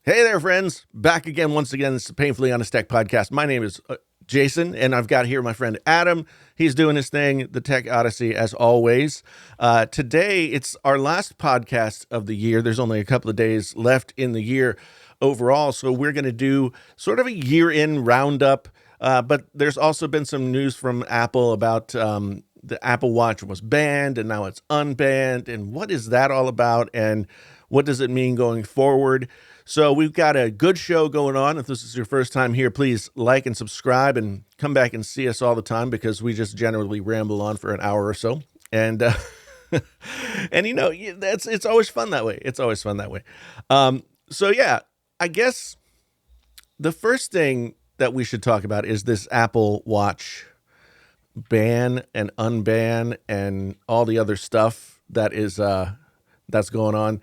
Hey there, friends. Back again, once again. This is Painfully Honest Tech Podcast. My name is Jason, and I've got here my friend Adam. He's doing his thing, the Tech Odyssey, as always. Today, it's our last podcast of the year. There's only a couple of days left in the year overall, so we're going to do sort of a year-end roundup. But there's also been some news from Apple about the Apple Watch was banned, and now it's unbanned. And what is that all about? And what does it mean going forward? So we've got a good show going on. If this is your first time here, please like and subscribe and come back and see us all the time because we just generally ramble on for an hour or so. And and it's always fun that way. It's always fun that way. So yeah, I guess the first thing that we should talk about is this Apple Watch ban and unban and all the other stuff that is that's going on.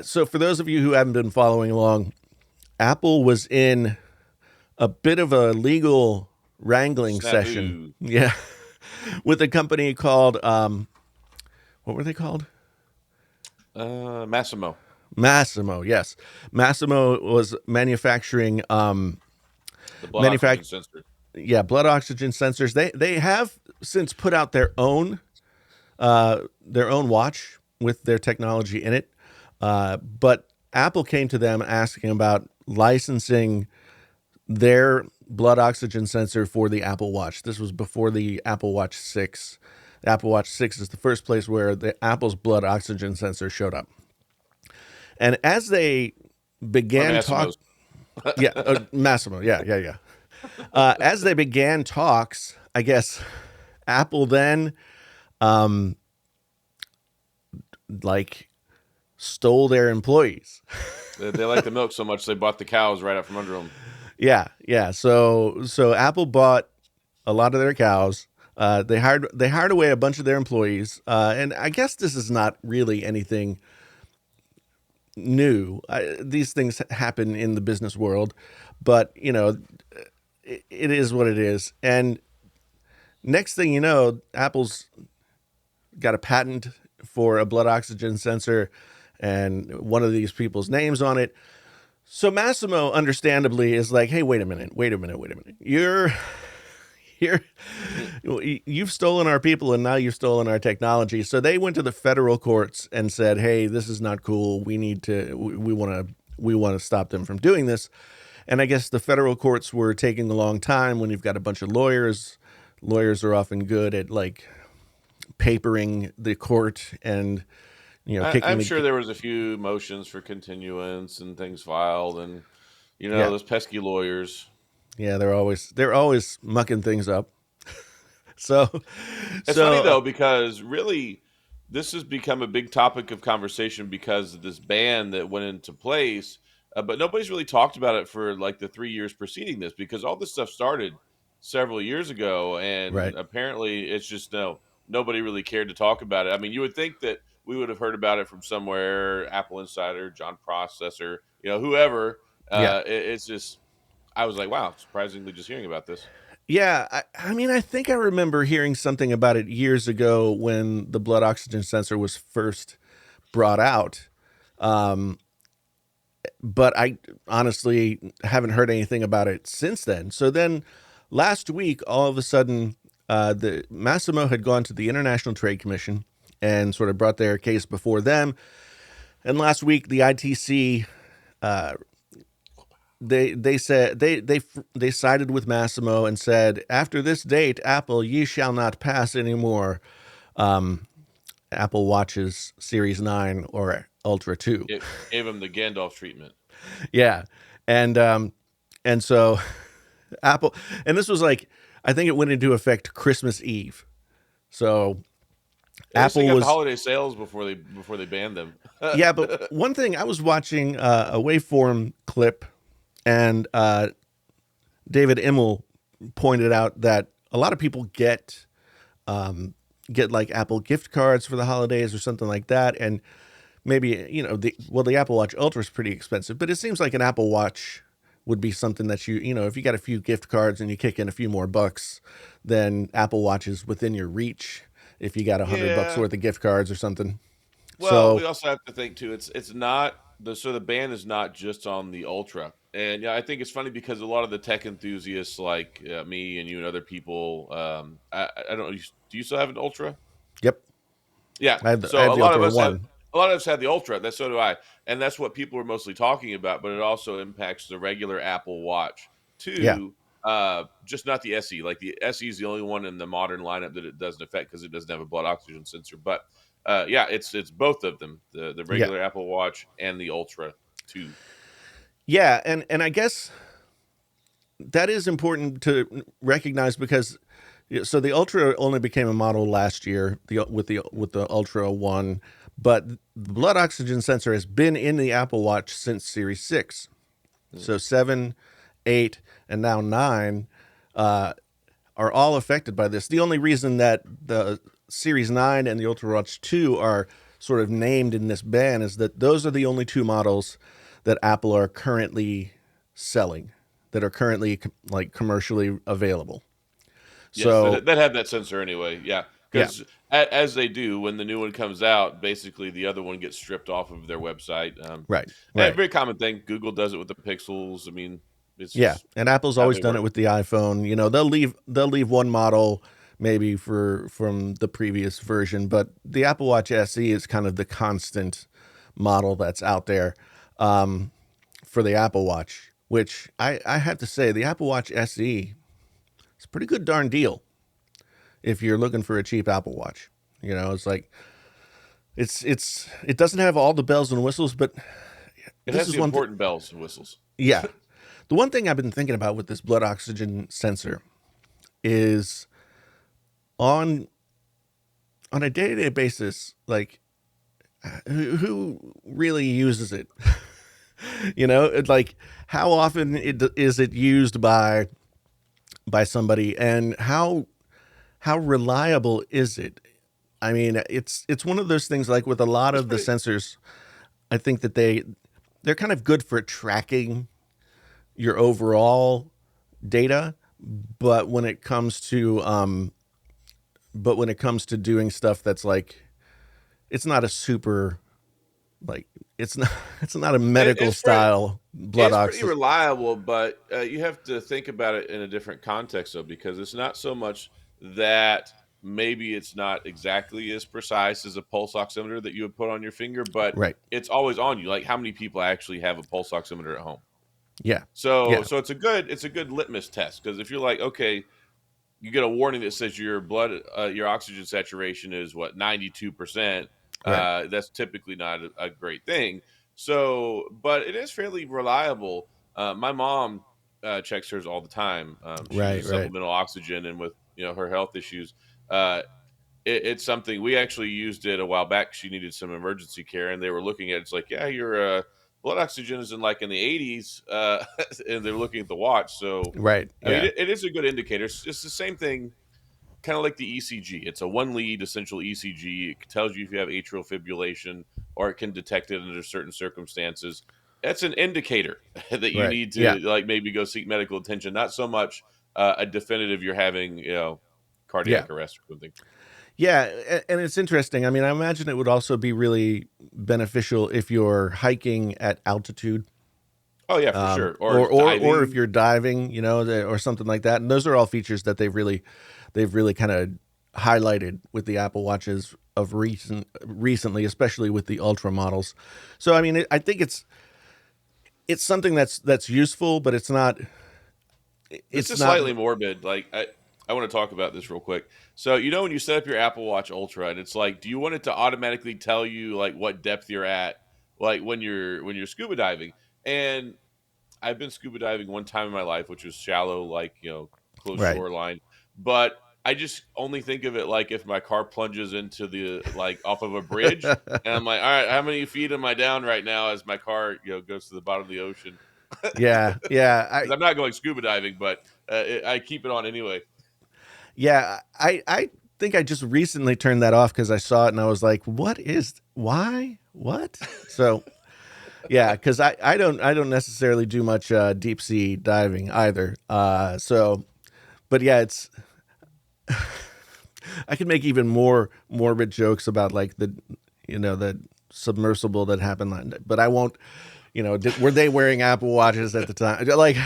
So for those of you who haven't been following along, Apple was in a bit of a legal wrangling session. Yeah. With a company called, what were they called? Massimo. Massimo, yes. Massimo was manufacturing, The blood oxygen sensor. blood oxygen sensors. They have since put out their own watch with their technology in it. But Apple came to them asking about licensing their blood oxygen sensor for the Apple Watch. This was before the Apple Watch 6. The Apple Watch 6 is the first place where the Apple's blood oxygen sensor showed up. And as they began talking, Massimo, yeah. As they began talks, I guess Apple then, like, stole their employees. They like the milk so much they bought the cows right out from under them. Yeah. So Apple bought a lot of their cows. They hired away a bunch of their employees, and I guess this is not really anything new. These things happen in the business world, but it is what it is. And next thing you know, Apple's got a patent for a blood oxygen sensor and one of these people's names on it. So Massimo, understandably, is like, "Hey, wait a minute. You've stolen our people, and now you've stolen our technology." So they went to the federal courts and said, "Hey, this is not cool. We want to stop them from doing this." And I guess the federal courts were taking a long time. When you've got a bunch of lawyers are often good at like papering the court and I'm sure there was a few motions for continuance and things filed, and those pesky lawyers. Yeah, they're always mucking things up. So It's funny though, because really this has become a big topic of conversation because of this ban that went into place. But nobody's really talked about it for like the 3 years preceding this, because all this stuff started several years ago, and right. apparently it's just nobody really cared to talk about it. I mean, you would think that we would have heard about it from somewhere, Apple Insider, John Processor, whoever. Yeah. It's just, I was like, wow, surprisingly just hearing about this. Yeah, I mean, I think I remember hearing something about it years ago when the blood oxygen sensor was first brought out. Um, but I honestly haven't heard anything about it since then. So then last week, all of a sudden, the Massimo had gone to the International Trade Commission and sort of brought their case before them. And last week, the ITC, they said they sided with Massimo and said, "After this date, Apple, ye shall not pass anymore Apple Watches Series 9 or Ultra 2." It gave him the Gandalf treatment. Yeah. And so Apple, and this was like, I think it went into effect Christmas Eve. So Apple was the holiday sales before they banned them. Yeah, but one thing, I was watching a waveform clip, and David Immel pointed out that a lot of people get like Apple gift cards for the holidays or something like that, and maybe the Apple Watch Ultra is pretty expensive, but it seems like an Apple Watch would be something that if you got a few gift cards and you kick in a few more bucks, then Apple Watch is within your reach if you got $100 worth of gift cards or something. Well, we also have to think too. It's not the ban is not just on the Ultra, and yeah, I think it's funny because a lot of the tech enthusiasts like me and you and other people, I don't know, do you still have an Ultra? Yep. Yeah. I So have the Ultra One. a lot of us had the Ultra. That's so do I, and that's what people were mostly talking about. But it also impacts the regular Apple Watch Yeah. too. Just not the SE. Like the SE is the only one in the modern lineup that it doesn't affect because it doesn't have a blood oxygen sensor. But yeah, it's both of them, the Yeah. regular Apple Watch and the Ultra too. Yeah, and I guess that is important to recognize because so the Ultra only became a model last year with the Ultra One, but the blood oxygen sensor has been in the Apple Watch since Series 6. Mm. So 7, 8, and now 9 are all affected by this. The only reason that the Series 9 and the Ultra Watch 2 are sort of named in this ban is that those are the only two models that Apple are currently selling, that are currently like commercially available. Yes, So that have that sensor anyway. Yeah, yeah, because as they do when the new one comes out, basically the other one gets stripped off of their website. right, And right. very common thing. Google does it with the Pixels. I mean, it's Yeah, just and Apple's how always they done it work. with the iPhone. You know, they'll leave one model maybe for from the previous version, but the Apple Watch SE is kind of the constant model that's out there for the Apple Watch. Which I have to say, the Apple Watch SE is a pretty good darn deal if you're looking for a cheap Apple Watch. You know, it's like it doesn't have all the bells and whistles, but It this has is the one thing. important bells and whistles. Yeah, the one thing I've been thinking about with this blood oxygen sensor is on on a day-to-day basis, like who really uses it? You know, it's like how often is it used by somebody, and how reliable is it? I mean, it's one of those things like with a lot It's of the pretty. sensors, I think that they're kind of good for tracking your overall data, but when it comes to doing stuff that's like it's not a super like it's not it's not a medical It's pretty. style blood It's pretty oxygen. reliable, but you have to think about it in a different context, though, because it's not so much that maybe it's not exactly as precise as a pulse oximeter that you would put on your finger, but Right. it's always on you. Like how many people actually have a pulse oximeter at home? Yeah. So, Yeah. so it's a good litmus test because if you're like, okay, you get a warning that says your your oxygen saturation is what 92%. Right. That's typically not a great thing. So, but it is fairly reliable. My mom checks hers all the time. She Right. uses Right. supplemental oxygen, and with her health issues, uh, it's something we actually used it a while back. She needed some emergency care, and they were looking at it. It's like, yeah, your blood oxygen is in like in the 80s, and they're looking at the watch. So, Right. I mean, Yeah. it is a good indicator. It's the same thing, kind of like the ECG. It's a one lead essential ECG. It tells you if you have atrial fibrillation, or it can detect it under certain circumstances. That's an indicator that you Right. need Yeah. to like maybe go seek medical attention. Not so much a definitive you're having Yeah. cardiac arrest or something. Yeah, and it's interesting. I mean, I imagine it would also be really beneficial if you're hiking at altitude, Oh yeah, for sure. Or or if diving. you're diving, you know, or something like that. And those are all features that they've really kind of highlighted with the Apple Watches of recently, especially with the Ultra models. So I mean, I think it's something that's useful, but This it's is not slightly morbid. Like I want to talk about this real quick. So when you set up your Apple Watch Ultra, and it's like, do you want it to automatically tell you like what depth you're at, like when you're scuba diving? And I've been scuba diving one time in my life, which was shallow, like close right. shoreline. But I just only think of it like if my car plunges into the like off of a bridge, and I'm like, all right, how many feet am I down right now as my car goes to the bottom of the ocean? Yeah, yeah. Because I'm not going scuba diving, but I keep it on anyway. I think I just recently turned that off because I saw it and I was like, why? What? So yeah, because I don't necessarily do much deep sea diving either. So but yeah, it's I could make even more morbid jokes about like the submersible that happened, but I won't. Were they wearing Apple Watches at the time? Like,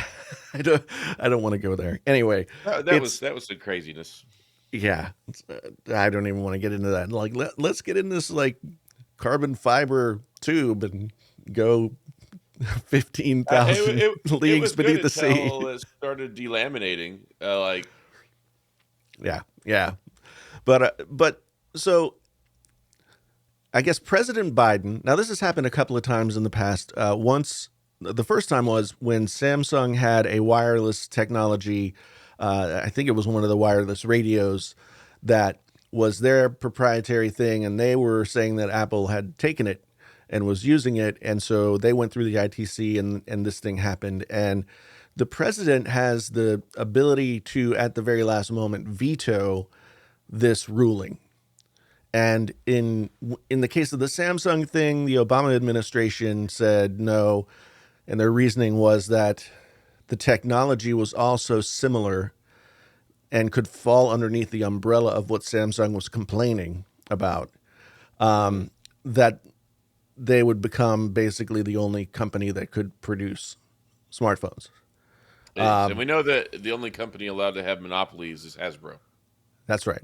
I don't, I don't want to go there. Anyway, that was the craziness. yeah, I don't even want to get into that. Like, let's get in this like carbon fiber tube and go 15,000 leagues beneath the sea. It started delaminating. Yeah. But so I guess President Biden. Now this has happened a couple of times in the past. Once the first time was when Samsung had a wireless technology. I think it was one of the wireless radios that was their proprietary thing, and they were saying that Apple had taken it and was using it, and so they went through the ITC, and this thing happened. And the president has the ability to, at the very last moment, veto this ruling. And in the case of the Samsung thing, the Obama administration said no, and their reasoning was that the technology was also similar and could fall underneath the umbrella of what Samsung was complaining about. That they would become basically the only company that could produce smartphones. And we know that the only company allowed to have monopolies is Hasbro. That's right.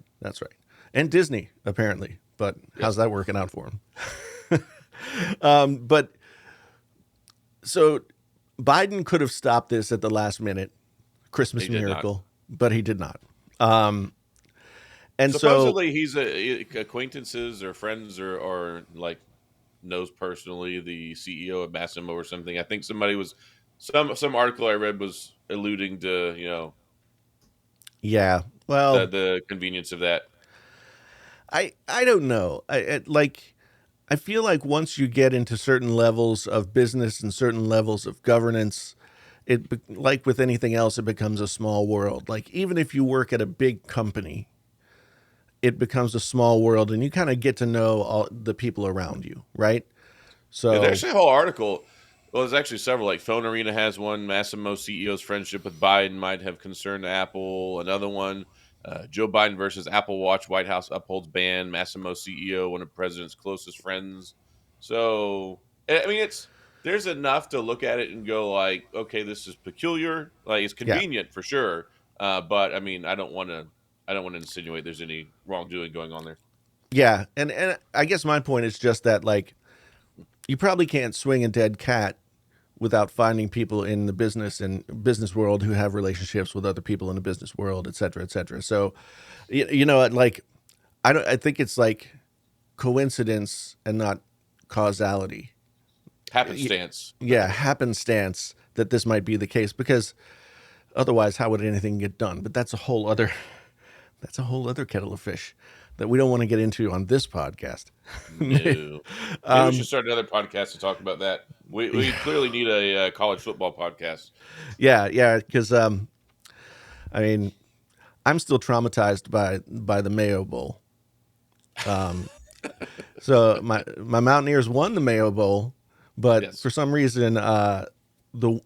And Disney, apparently. But how's that working out for them? But so Biden could have stopped this at the last minute, Christmas miracle, but he did not. And supposedly he's acquaintances or friends or like knows personally the CEO of Massimo or something. I think somebody was some article I read was alluding to yeah, well, the convenience of that. I don't know. I feel like once you get into certain levels of business and certain levels of governance, like with anything else, it becomes a small world. Like even if you work at a big company, it becomes a small world, and you kind of get to know all the people around you, right? So there's a whole article. Well, there's actually several. Like Phone Arena has one. Massimo CEO's friendship with Biden might have concerned Apple. Another one. Joe Biden versus Apple Watch. White House upholds ban. Massimo CEO, one of president's closest friends. So I mean, there's enough to look at it and go like, okay, this is peculiar. Like it's convenient for sure. But I mean, I don't want to insinuate there's any wrongdoing going on there. Yeah, and I guess my point is just that like you probably can't swing a dead cat without finding people in the business world who have relationships with other people in the business world, et cetera, et cetera. So, like I think it's like coincidence and not causality. Happenstance. Yeah, happenstance that this might be the case, because otherwise, how would anything get done? But that's a whole other kettle of fish that we don't want to get into on this podcast. No. Maybe we should start another podcast to talk about that. We clearly need a college football podcast. Yeah, because I mean, I'm still traumatized by the Mayo Bowl. So my Mountaineers won the Mayo Bowl, but for some reason, the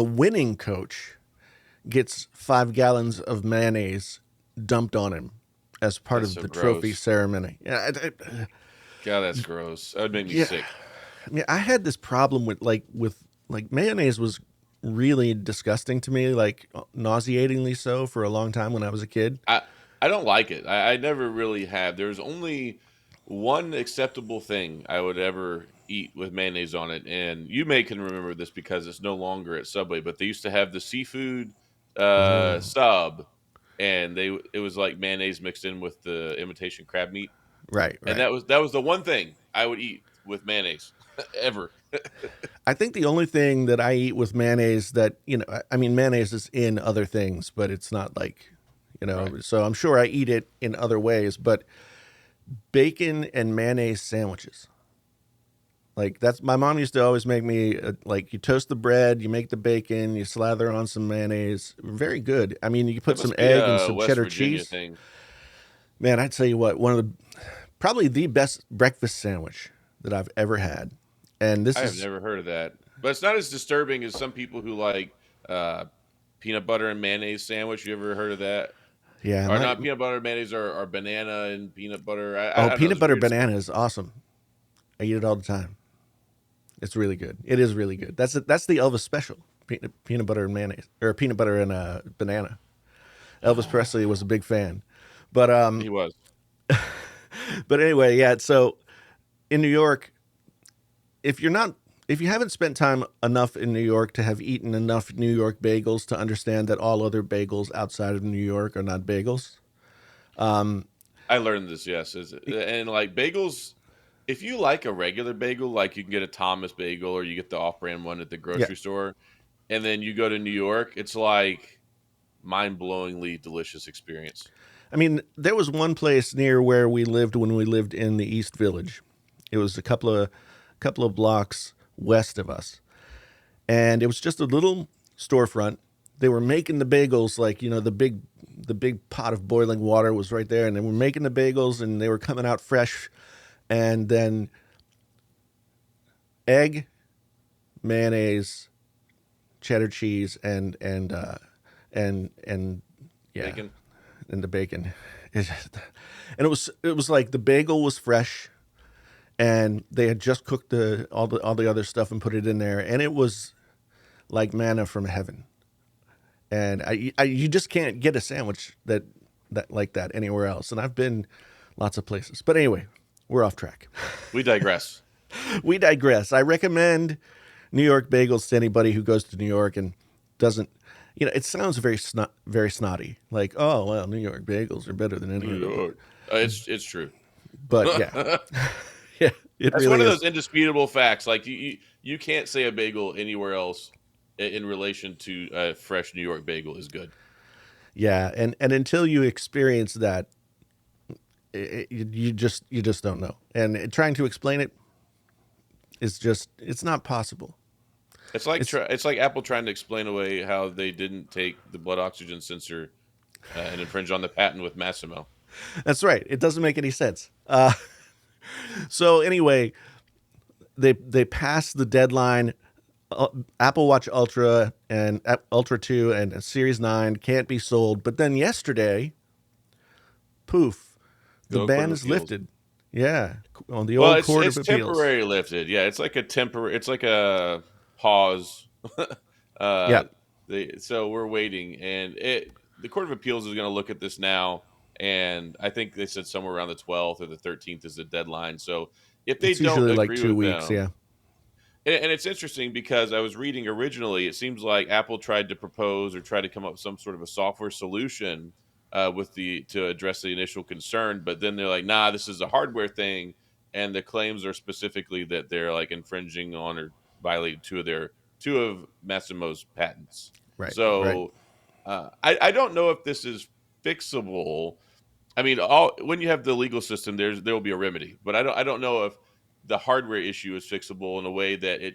winning coach gets 5 gallons of mayonnaise dumped on him as part of the trophy ceremony. Yeah, God, that's gross. That would make me sick. I mean, I had this problem with mayonnaise was really disgusting to me, like nauseatingly so, for a long time when I was a kid. I don't like it. I never really have. There's only one acceptable thing I would ever eat with mayonnaise on it, and you can remember this because it's no longer at Subway, but they used to have the seafood sub, and it was like mayonnaise mixed in with the imitation crab meat. Right. And that was the one thing I would eat with mayonnaise ever. I think the only thing that I eat with mayonnaise that, I mean, mayonnaise is in other things, but it's not like, right. So I'm sure I eat it in other ways, but bacon and mayonnaise sandwiches. Like my mom used to always make me like you toast the bread, you make the bacon, you slather on some mayonnaise. Very good. I mean, you put some egg and some West cheddar Virginia cheese. Thing. Man, I tell you what, probably the best breakfast sandwich that I've ever had. And I have never heard of that, but it's not as disturbing as some people who like peanut butter and mayonnaise sandwich. You ever heard of that? Yeah, or not peanut butter and mayonnaise, or banana and peanut butter. Peanut butter banana is awesome. I eat it all the time. It's really good. It is really good. That's the Elvis special. Peanut butter and mayonnaise, or peanut butter and banana. Elvis Presley was a big fan. But He was. but anyway, yeah. So in New York, if you're not if you haven't spent time enough in New York to have eaten enough New York bagels to understand that all other bagels outside of New York are not bagels. I learned this, yes. And like bagels, if you like a regular bagel, like you can get a Thomas bagel or you get the off brand one at the Yeah. grocery store, and then you go to New York, it's like mind blowingly delicious experience. I mean, there was one place near where we lived when we lived in the East Village. It was a couple of blocks west of us, and it was just a little storefront. They were making the bagels, like, the big pot of boiling water was right there, and they were making the bagels, and they were coming out fresh, and then egg, mayonnaise, cheddar cheese, and yeah, Bacon. and the bacon. And it was like the bagel was fresh, and they had just cooked all the other stuff and put it in there, and it was like manna from heaven. And you just can't get a sandwich that like that anywhere else. And I've been lots of places, but anyway, we're off track. We digress. We digress. I recommend New York bagels to anybody who goes to New York and doesn't. It sounds very snotty, like, oh well, New York bagels are better than any New other. York. It's true. But yeah, yeah, it That's really one of is. those indisputable facts. Like you can't say a bagel anywhere else in relation to a fresh New York bagel is good. Yeah, and until you experience that, you just don't know. And trying to explain it is it's not possible. It's It's like Apple trying to explain away how they didn't take the blood oxygen sensor and infringe on the patent with Massimo. That's right. It doesn't make any sense. So anyway, they passed the deadline. Apple Watch Ultra and Ultra 2 and Series 9 can't be sold. But then yesterday, poof, the Go Court ban of is Appeals. lifted. Yeah, on the Well, old Court it's of Appeals. temporary lifted. Yeah, it's like a temporary. It's like a pause. Yeah, uh, so we're waiting, and the Court of Appeals is going to look at this now, and I think they said somewhere around the 12th or the 13th is the deadline. So if they it's don't usually like agree 2 weeks. them, Yeah, and it's interesting because I was reading originally, it seems like Apple tried to propose or try to come up with some sort of a software solution to address the initial concern, but then they're like, nah, this is a hardware thing, and the claims are specifically that they're like infringing on or violating two of Massimo's patents. right, right. So I don't know if this is fixable. I mean, all when you have the legal system, there will be a remedy, but I don't know if the hardware issue is fixable in a way that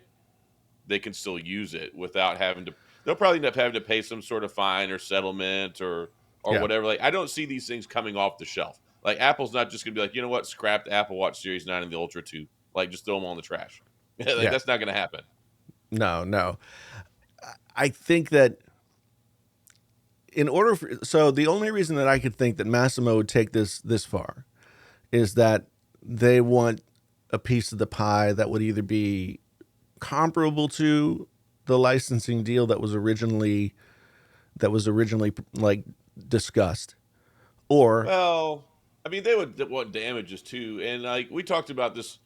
they can still use it without having to. They'll probably end up having to pay some sort of fine or settlement or Yeah, whatever. Like I don't see these things coming off the shelf. Like Apple's not just gonna be like, you know what, scrap the Apple Watch Series 9 and the Ultra 2. Like just throw them all in the trash. Like yeah. that's not gonna happen. No, no. I think that so the only reason that I could think that Massimo would take this far is that they want a piece of the pie that would either be comparable to the licensing deal that was originally like discussed, or Well, I mean, they would want damages too, and like we talked about this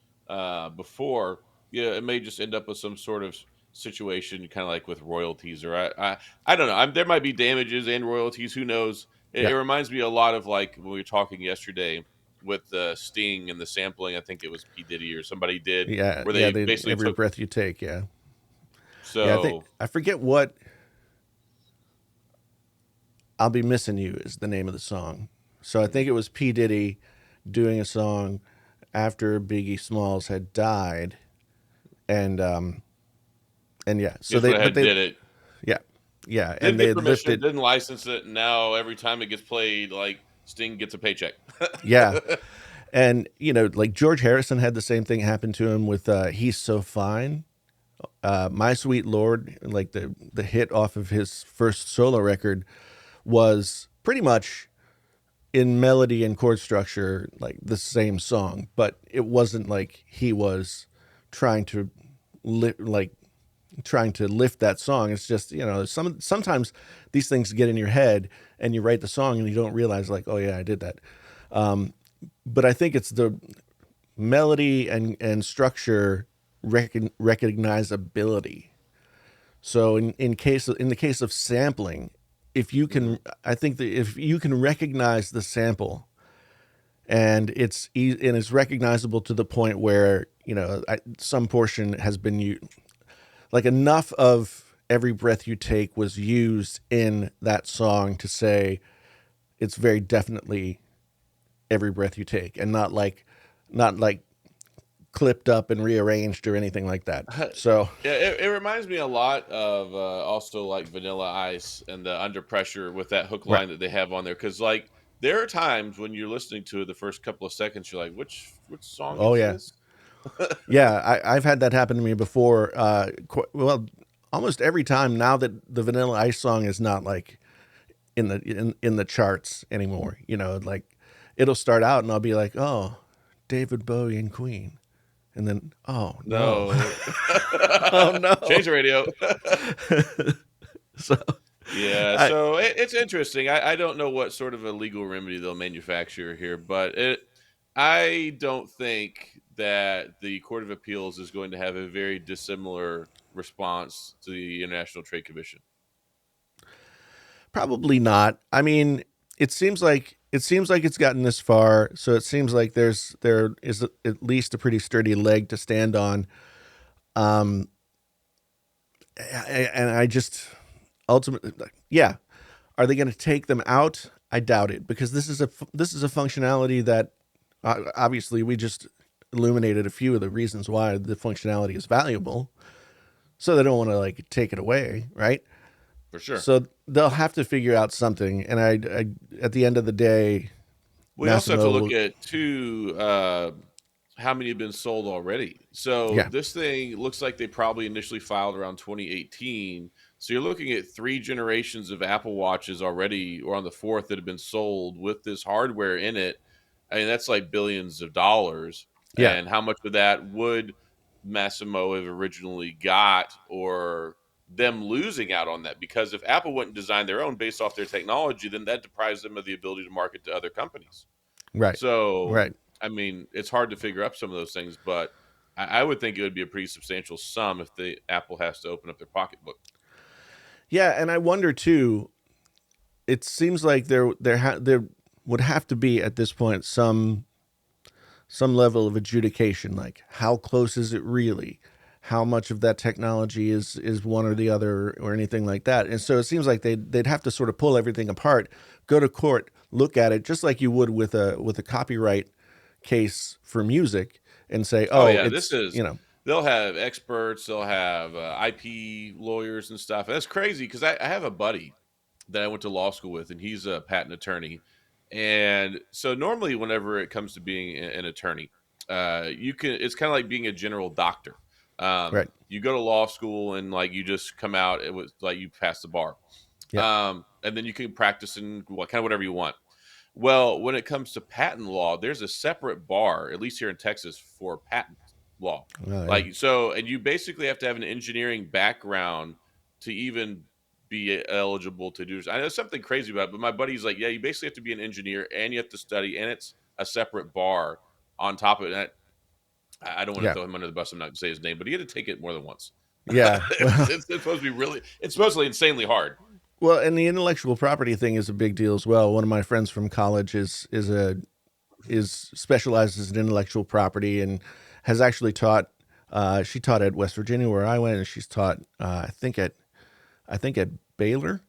before. Yeah, it may just end up with some sort of situation, kind of like with royalties, or I don't know. There might be damages and royalties. Who knows? It yeah, reminds me a lot of like when we were talking yesterday with the Sting and the sampling. I think it was P Diddy or somebody did yeah, where yeah. they They basically every took. breath you take. Yeah, yeah. So I forget what "I'll Be Missing You" is the name of the song. So I think it was P Diddy doing a song after Biggie Smalls had died, and yeah. So just went ahead and they did it. yeah, yeah, Didn't and they get had permission, lifted. didn't license it, and now every time it gets played, like Sting gets a paycheck. Yeah, and like George Harrison had the same thing happen to him with "He's So Fine." "My Sweet Lord," like the hit off of his first solo record, was pretty much in melody and chord structure like the same song, but it wasn't like he was trying to like trying to lift that song. It's just, sometimes these things get in your head and you write the song and you don't realize like, oh yeah, I did that. But I think it's the melody and structure recognizability. So in the case of sampling, if you can, I think that if you can recognize the sample and it's recognizable to the point where some portion has been like enough of Every Breath You Take was used in that song to say it's very definitely Every Breath You Take, and not like clipped up and rearranged or anything like that. So Yeah, it reminds me a lot of also like Vanilla Ice and the Under Pressure with that hook right, line that they have on there. Because like there are times when you're listening to it, the first couple of seconds, you're like, which song oh is yeah, this? yeah, I've had that happen to me before. Well, almost every time now that the Vanilla Ice song is not like in the charts anymore. Like it'll start out and I'll be like, oh, David Bowie and Queen, and then oh no, No, oh no. change the radio. So Yeah, I so it's interesting. I don't know what sort of a legal remedy they'll manufacture here, but I don't think that the Court of Appeals is going to have a very dissimilar response to the International Trade Commission. probably not. I mean, it seems like it's gotten this far, so it seems like there is at least a pretty sturdy leg to stand on. Um, and I just ultimately, yeah, are they going to take them out? I doubt it, because this is a functionality that obviously we just illuminated a few of the reasons why the functionality is valuable. So they don't want to like take it away, right? For sure. So they'll have to figure out something. And I at the end of the day, We also have to Massimo look will, at too how many have been sold already. So yeah, this thing looks like they probably initially filed around 2018. So you're looking at three generations of Apple Watches already, or on the fourth that have been sold with this hardware in it. I mean, that's like billions of dollars. yeah, And how much of that would Massimo have originally got, or them losing out on that? Because if Apple wouldn't design their own based off their technology, then that deprives them of the ability to market to other companies. right, So, right. I mean, it's hard to figure up some of those things, but I would think it would be a pretty substantial sum if the Apple has to open up their pocketbook. Yeah, and I wonder too. It seems like there would have to be at this point some level of adjudication, like how close is it really, how much of that technology is one or the other or anything like that. And so it seems like they'd have to sort of pull everything apart, go to court, look at it just like you would with a copyright case for music, and say, Oh oh, yeah, this it's is. They'll have experts. They'll have IP lawyers and stuff. And that's crazy because I have a buddy that I went to law school with, and he's a patent attorney. And so normally, whenever it comes to being an attorney, you can. It's kind of like being a general doctor. right, You go to law school and like you just come out. It was like you pass the bar, yeah, and then you can practice in kind of whatever you want. Well, when it comes to patent law, there's a separate bar, at least here in Texas, for patent law. oh, yeah, Like so, and you basically have to have an engineering background to even be eligible to do this. I know something crazy about it, but my buddy's like, yeah, you basically have to be an engineer and you have to study, and it's a separate bar on top of it. And I don't want to yeah, throw him under the bus. I'm not going to say his name, but he had to take it more than once. yeah. It's supposed to be really, it's supposedly insanely hard. Well, and the intellectual property thing is a big deal as well. One of my friends from college is specializes in intellectual property and has actually taught. She taught at West Virginia where I went, and she's taught I think at Baylor,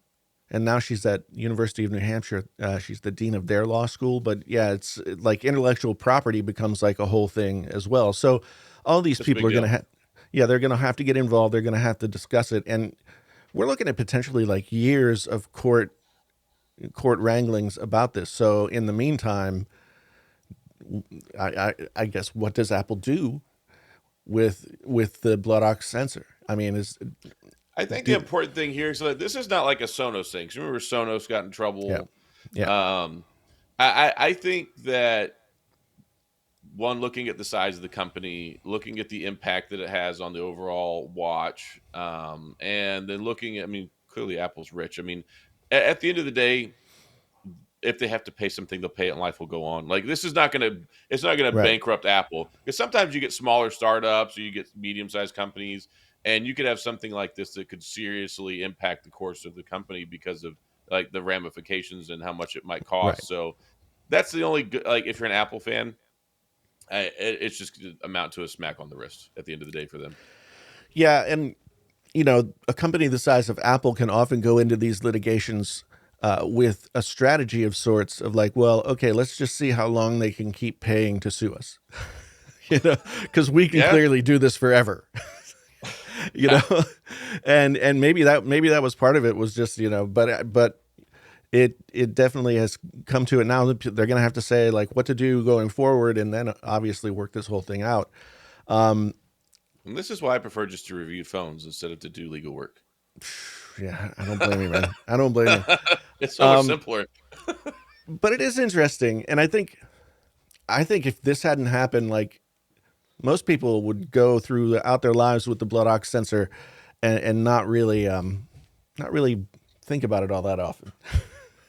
and now she's at University of New Hampshire. She's the dean of their law school. But yeah, it's like intellectual property becomes like a whole thing as well. So all these It's a people big are going to deal. have, yeah, they're going to have to get involved. They're going to have to discuss it, and we're looking at potentially like years of court wranglings about this. So in the meantime, I guess what does Apple do with the blood ox sensor? I mean, is I think the do important thing here is that this is not like a Sonos thing. 'Cause remember, Sonos got in yeah, trouble. yeah, Um, I think that one, looking at the size of the company, looking at the impact that it has on the overall watch, and then looking at, I mean, clearly Apple's rich. I mean, at the end of the day, if they have to pay something, they'll pay it and life will go on. Like, this is not going to, it's not going to Right. bankrupt Apple, because sometimes you get smaller startups or you get medium sized companies, and you could have something like this that could seriously impact the course of the company because of like the ramifications and how much it might Right. cost. So that's the only like, if you're an Apple fan, it's just gonna amount to a smack on the wrist at the end of the day for them. Yeah, and a company the size of Apple can often go into these litigations with a strategy of sorts of like, well, okay, let's just see how long they can keep paying to sue us, because we can Yeah. clearly do this forever, you Yeah. know, and maybe that was part of it was just but it definitely has come to it now. They're going to have to say like what to do going forward, and then obviously work this whole thing out. Um, And this is why I prefer just to review phones instead of to do legal work. yeah, I don't blame you, man. I don't blame you. It's so much Um, simpler. but it is interesting, and I think if this hadn't happened, like most people would go throughout their lives with the blood ox sensor, and not really think about it all that often.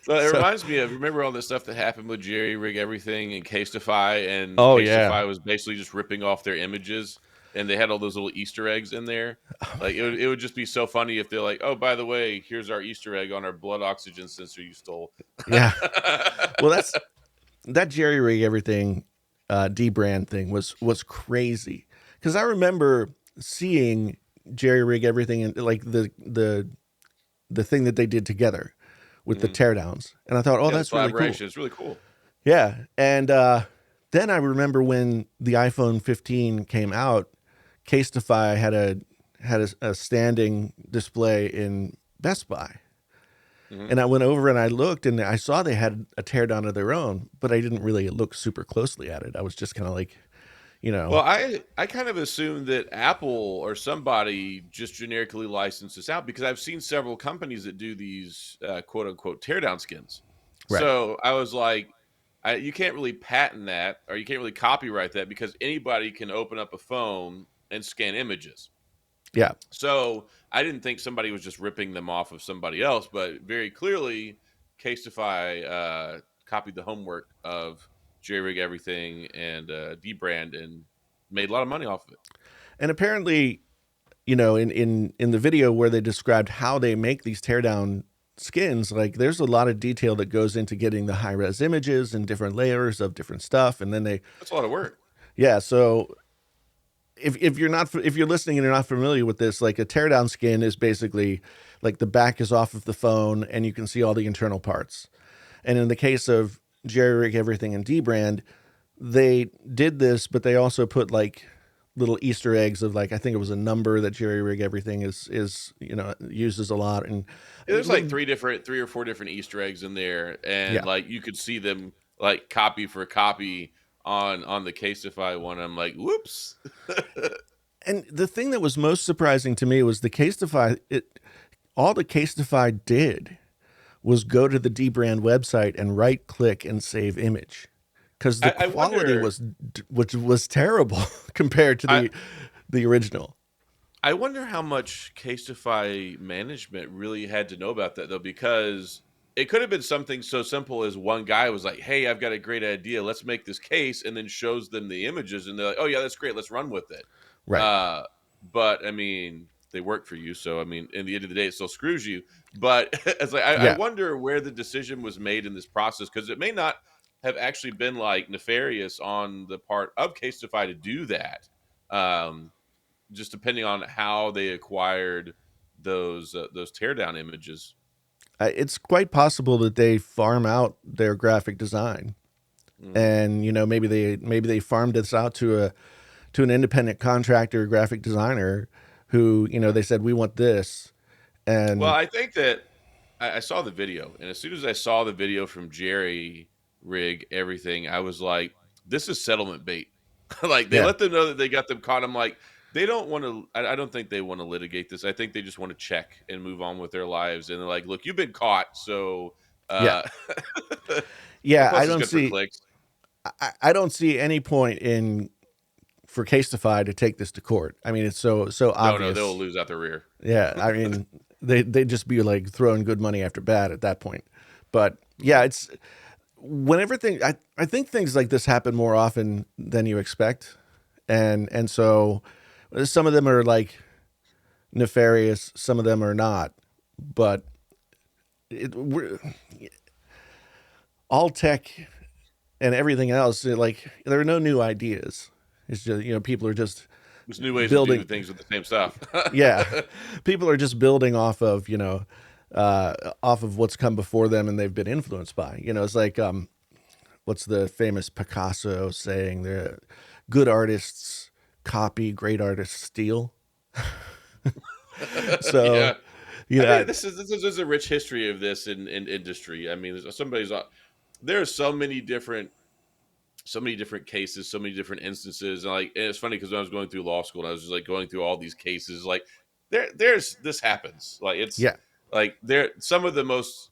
Well, it So, reminds me of, remember all the stuff that happened with Jerry Rig Everything and Casetify, and oh yeah, Casetify was basically just ripping off their images, and they had all those little Easter eggs in there. Like, it would just be so funny if they're like, "Oh, by the way, here's our Easter egg on our blood oxygen sensor you stole." yeah. Well, that jerry rig everything dbrand thing was crazy because I remember seeing jerry rig everything and like the thing that they did together with the Mhm. teardowns, and I thought, oh, Yeah, the that's really cool. collaboration is really cool. Yeah, and then I remember when the iPhone 15 came out, Casetify had a standing display in Best Buy, Mhm. and I went over and I looked and I saw they had a teardown of their own, but I didn't really look super closely at it. I was just kind of like, you know, Well, I kind of assumed that Apple or somebody just generically licensed this out, because I've seen several companies that do these quote unquote teardown skins. right? So I was like, you can't really patent that, or you can't really copyright that, because anybody can open up a phone and scan images. Yeah, So I didn't think somebody was just ripping them off of somebody else, but very clearly, Casetify copied the homework of Jerry Rig Everything and Dbrand, and made a lot of money off of it. and apparently, in the video where they described how they make these teardown skins, like there's a lot of detail that goes into getting the high res images and different layers of different stuff, and then they, That's a lot of work. yeah. So if you're listening and you're not familiar with this, like a teardown skin is basically like the back is off of the phone and you can see all the internal parts. And in the case of Jerry Rig Everything and Dbrand, they did this, but they also put like little Easter eggs of like I think it was a number that Jerry Rig Everything is uses a lot, and Yeah, there's like three or four different Easter eggs in there, and yeah. like you could see them like copy for copy on the Casetify one. I'm like, whoops. And the thing that was most surprising to me was the Casetify. All the Casetify did was go to the Dbrand website and right click and save image, because the I quality wonder. was terrible compared to I the original. I wonder how much Casetify management really had to know about that, though, because it could have been something so simple as one guy was like, "Hey, I've got a great idea. Let's make this case," and then shows them the images, and they're like, "Oh yeah, that's great. Let's run with it." Right. Uh, but I mean, they work for you, so I mean, in the end of the day, it still screws you. But it's like, I Yeah. wonder where the decision was made in this process, because it may not have actually been like nefarious on the part of Casetify to do that. Um, just depending on how they acquired those teardown images. It's quite possible that they farm out their graphic design, Mm. and maybe they farmed this out to an independent contractor, graphic designer, who they said we want this, Well, and I think that I saw the video, and as soon as I saw the video from Jerry Rig Everything, I was like, "This is settlement bait." Like, they yeah, let them know that they got them caught. I'm like, they don't want to. I don't think they want to litigate this. I think they just want to check and move on with their lives. And they're like, "Look, you've been caught, so Yeah. Uh, and Yeah, plus, it's good for clicks. I don't see any point in for Casetify to take this to court. I mean, it's so No, they'll obvious. lose out the rear. Yeah, I mean, they'd just be like throwing good money after bad at that point. But yeah, it's whenever I think things like this happen more often than you expect, and so some of them are like nefarious, some of them are not. But we're all tech and everything else. Like there are no new ideas. It's just people are just There's new ways of doing building. things with the same stuff. Yeah, people are just building off of off of what's come before them and they've been influenced by. It's like what's the famous Picasso saying? They're good artists copy, great artists steal. So Yeah. I yeah, mean, this is a rich history of this in industry. I mean, there's so many different cases, so many different instances. And it's funny because when I was going through law school, and I was just like going through all these cases. Like there's this happens. Like it's yeah, like there some of the most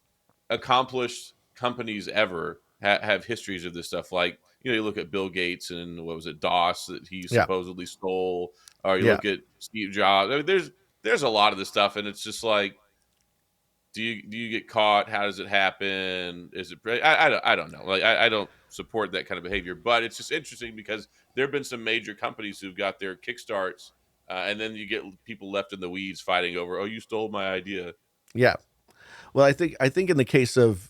accomplished companies ever have histories of this stuff. Like you look at Bill Gates and what was it, DOS that he yeah, supposedly stole, or you yeah, look at Steve Jobs. I mean, there's a lot of this stuff, and it's just like, do you get caught? How does it happen? Is it? I don't know. Like I don't support that kind of behavior, but it's just interesting because there have been some major companies who've got their kickstarts, and then you get people left in the weeds fighting over, oh, you stole my idea. yeah. Well, I think in the case of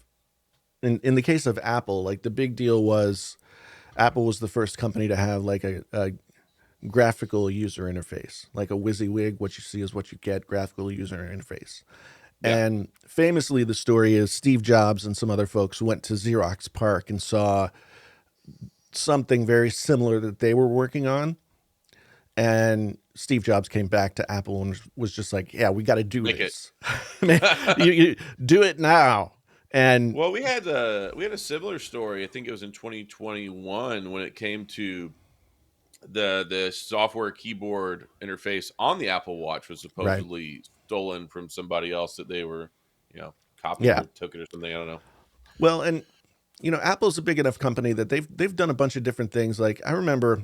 Apple, like the big deal was Apple was the first company to have like a graphical user interface, like a WYSIWYG. What you see is what you get. Graphical user interface. Yeah, And famously, the story is Steve Jobs and some other folks went to Xerox PARC and saw something very similar that they were working on. And Steve Jobs came back to Apple and was just like, "Yeah, we got to do make it. this. Man, you do it now." And Well, we had a similar story. I think it was in 2021 when it came to the software keyboard interface on the Apple Watch was right, supposedly stolen from somebody else that they were, you know, copied yeah. or took it or something. I don't know. Well, and Apple's a big enough company that they've done a bunch of different things. Like I remember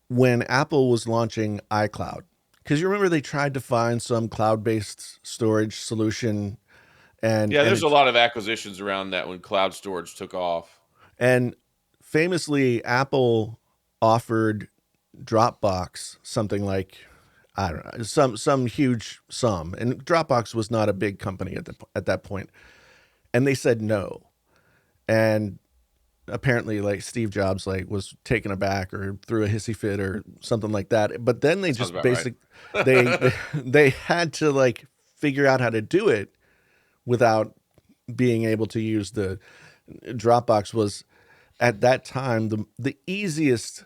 when Apple was launching iCloud, because you remember they tried to find some cloud-based storage solution, and Yeah, and there's a it lot of acquisitions around that when cloud storage took off. and famously Apple offered Dropbox something like, I don't know, some huge sum, and Dropbox was not a big company at that point, and they said no, and apparently like Steve Jobs like was taken aback or threw a hissy fit or something like that. But then they That sounds just about right. they had to like figure out how to do it without being able to use the Dropbox was at that time the easiest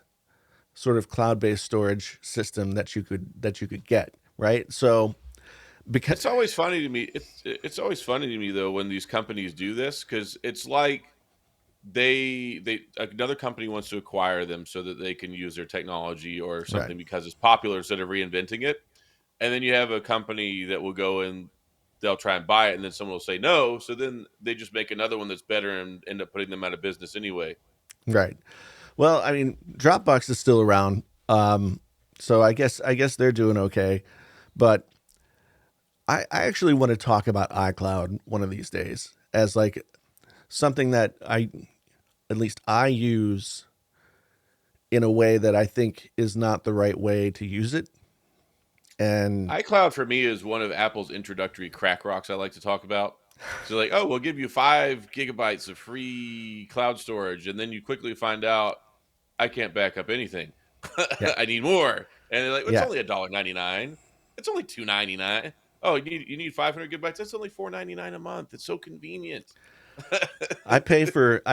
sort of cloud-based storage system that you could get, right? So because It's always funny to me. It's always funny to me though when these companies do this because it's like they another company wants to acquire them so that they can use their technology or right. something because it's popular instead of reinventing it. And then you have a company that will go and they'll try and buy it, and then someone will say no. So then they just make another one that's better and end up putting them out of business anyway. Right. Well, I mean, Dropbox is still around. So I guess they're doing okay. But I actually want to talk about iCloud one of these days as like something that at least I use in a way that I think is not the right way to use it. And iCloud for me is one of Apple's introductory crack rocks I like to talk about. So like, oh, we'll give you 5 gigabytes of free cloud storage, and then you quickly find out I can't back up anything. yeah, I need more. And they're like, well, it's yeah, only $1.99. It's only $2.99. Oh, you need 500 gigabytes. That's only $4.99 a month. It's so convenient. I pay for 2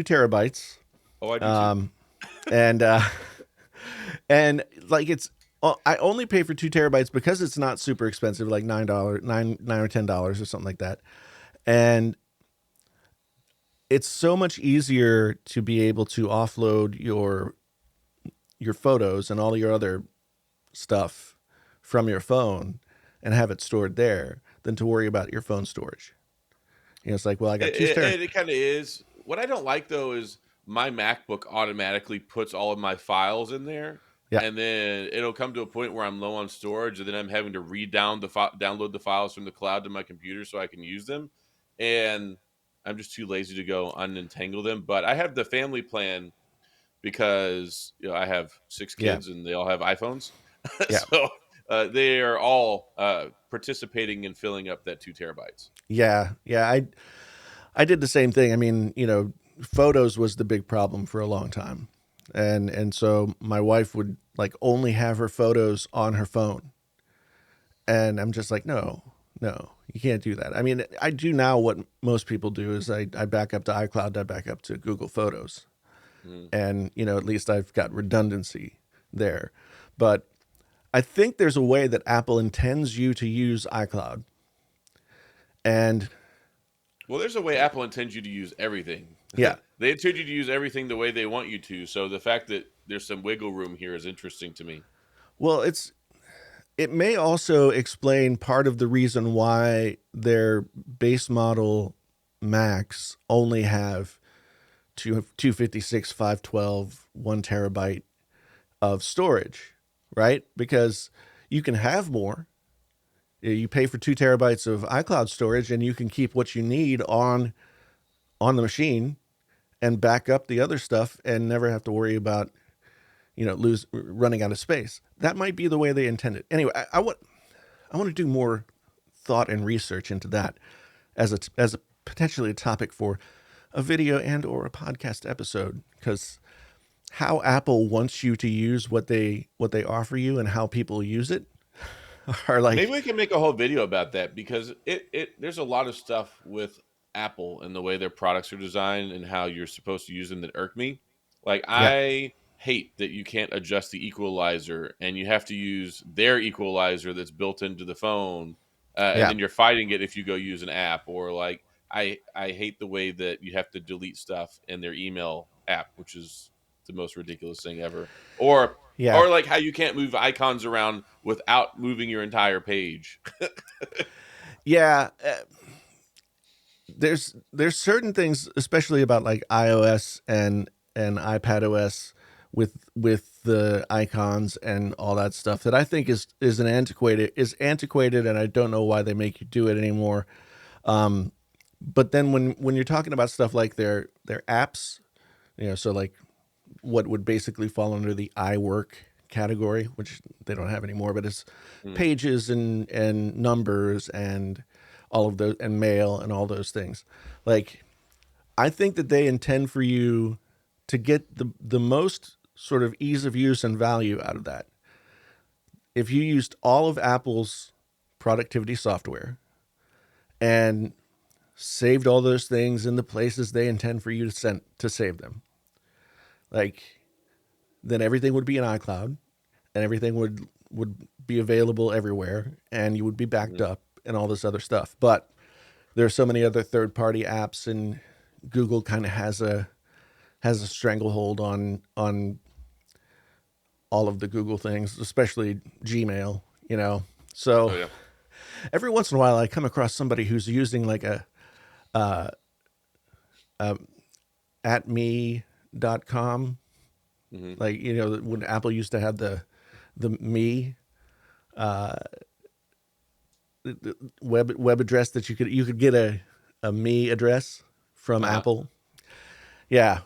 terabytes. Oh, I do too. Um, and and like I only pay for 2 terabytes because it's not super expensive, like $9, nine or $10 or something like that. And it's so much easier to be able to offload your photos and all your other stuff from your phone and have it stored there than to worry about your phone storage. It's like, well, I got It kind of is. What I don't like though is my MacBook automatically puts all of my files in there, Yeah, and then it'll come to a point where I'm low on storage, and then I'm having to download the files from the cloud to my computer so I can use them, and I'm just too lazy to go unentangle them. But I have the family plan because I have six yeah, kids and they all have iPhones, yeah, so they are all participating in filling up that 2 terabytes. yeah. I did the same thing. I mean, photos was the big problem for a long time, and so my wife would like only have her photos on her phone, and I'm just like, no, no, you can't do that. I mean, I do now what most people do is I back up to iCloud, I back up to Google Photos, Mm. and at least I've got redundancy there. But I think there's a way that Apple intends you to use iCloud, and Well, there's a way Apple intends you to use everything. yeah, They intend you to use everything the way they want you to. So the fact that there's some wiggle room here is interesting to me. well, it may also explain part of the reason why their base model Macs only have 256, 512, 1 terabyte of storage, right? Because you can have more. You pay for 2 terabytes of iCloud storage, and you can keep what you need on the machine and back up the other stuff, and never have to worry about running out of space. That might be the way they intend it. Anyway, I want to do more thought and research into that as a potentially a topic for a video and or a podcast episode, because how Apple wants you to use what they offer you and how people use it are Maybe like, we can make a whole video about that because it there's a lot of stuff with Apple and the way their products are designed and how you're supposed to use them that irk me. Like yeah, I hate that you can't adjust the equalizer and you have to use their equalizer that's built into the phone, and yeah, then you're fighting it if you go use an app. Or like I hate the way that you have to delete stuff in their email app, which is the most ridiculous thing ever. Or yeah, or like how you can't move icons around without moving your entire page. yeah. There's certain things, especially about like iOS and iPad OS with the icons and all that stuff, that I think is antiquated, and I don't know why they make you do it anymore. Um, but then when you're talking about stuff like their apps, so like what would basically fall under the iWork category, which they don't have anymore, but it's Mm. pages and numbers and all of those, and mail and all those things. Like, I think that they intend for you to get the most sort of ease of use and value out of that. If you used all of Apple's productivity software and saved all those things in the places they intend for you to save them, like, then everything would be in iCloud, and everything would be available everywhere, and you would be backed Mhm. up and all this other stuff. But there are so many other third party apps, and Google kind of has a stranglehold on all of the Google things, especially Gmail. Oh So yeah. every once in a while, I come across somebody who's using like a at me.com, Hmm. like when Apple used to have the me web address, that you could get a me address from Uh-huh. Apple. Yeah,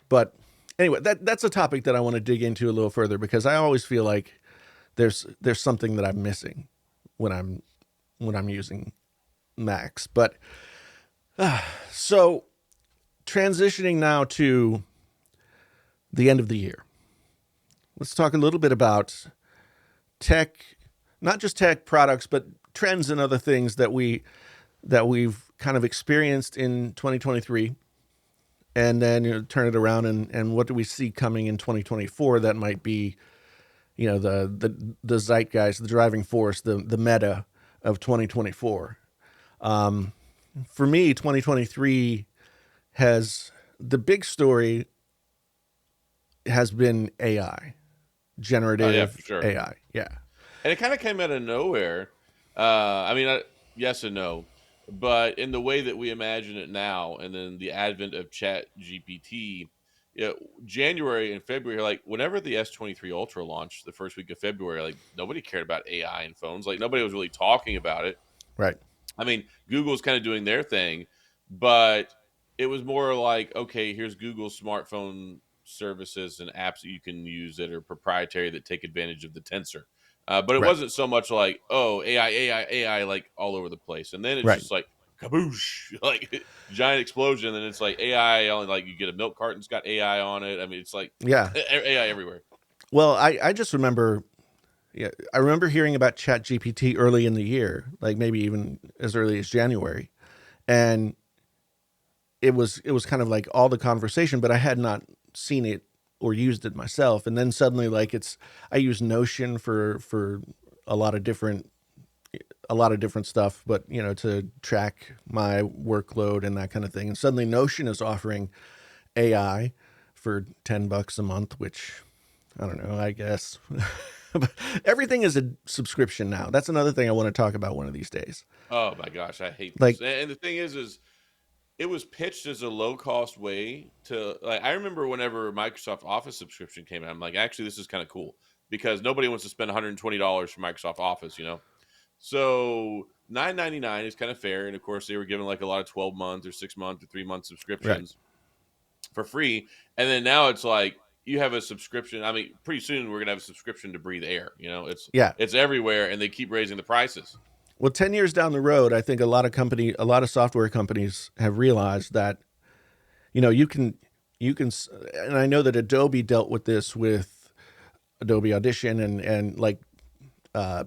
but anyway, that's a topic that I want to dig into a little further, because I always feel like there's something that I'm missing when I'm using Macs. But so transitioning now to the end of the year, let's talk a little bit about tech, not just tech products, but trends and other things that we've kind of experienced in 2023, and then turn it around, and what do we see coming in 2024 that might be the zeitgeist, the driving force, the meta of 2024. For me, 2023 has the big story has been AI, Oh yeah, for generative sure. AI. Yeah, And it kind of came out of nowhere. I mean, yes and no. But in the way that we imagine it now, and then the advent of Chat GPT, you know, January and February, like whenever the S23 Ultra launched the first week of February, like nobody cared about AI in phones. Like nobody was really talking about it. Right. I mean, Google's kind of doing their thing, but it was more like, okay, here's Google's smartphone services and apps that you can use that are proprietary that take advantage of the tensor. But it Right. wasn't so much like, oh, AI, like all over the place. And then it's Right. just like kaboosh, like giant explosion. And it's like AI, only like you get a milk carton's got AI on it. I mean, it's like Yeah. AI everywhere. Well, I just remember, yeah, I remember hearing about Chat GPT early in the year, like maybe even as early as January, and it was kind of like all the conversation, but I had not seen it or used it myself. And then suddenly, like I use Notion for a lot of different a lot of different stuff, but to track my workload and that kind of thing. And suddenly, Notion is offering AI for $10 a month, which I don't know, I guess. But everything is a subscription now. That's another thing I want to talk about one of these days. Oh my gosh, I hate this. Like, And the thing is it was pitched as a low cost way to like I remember whenever Microsoft Office subscription came out, I'm like, actually this is kind of cool because nobody wants to spend $120 for Microsoft Office, you know? So 9.99 is kind of fair. And of course they were giving like a lot of 12 month or 6 month or 3 month right. subscriptions for free. And then now it's like you have a subscription. I mean, pretty soon we're gonna have a subscription to Breathe Air. You know, Yeah. it's everywhere and they keep raising the prices. Well, 10 years down the road, I think a lot of software companies have realized that, you can, and I know that Adobe dealt with this with Adobe Audition and like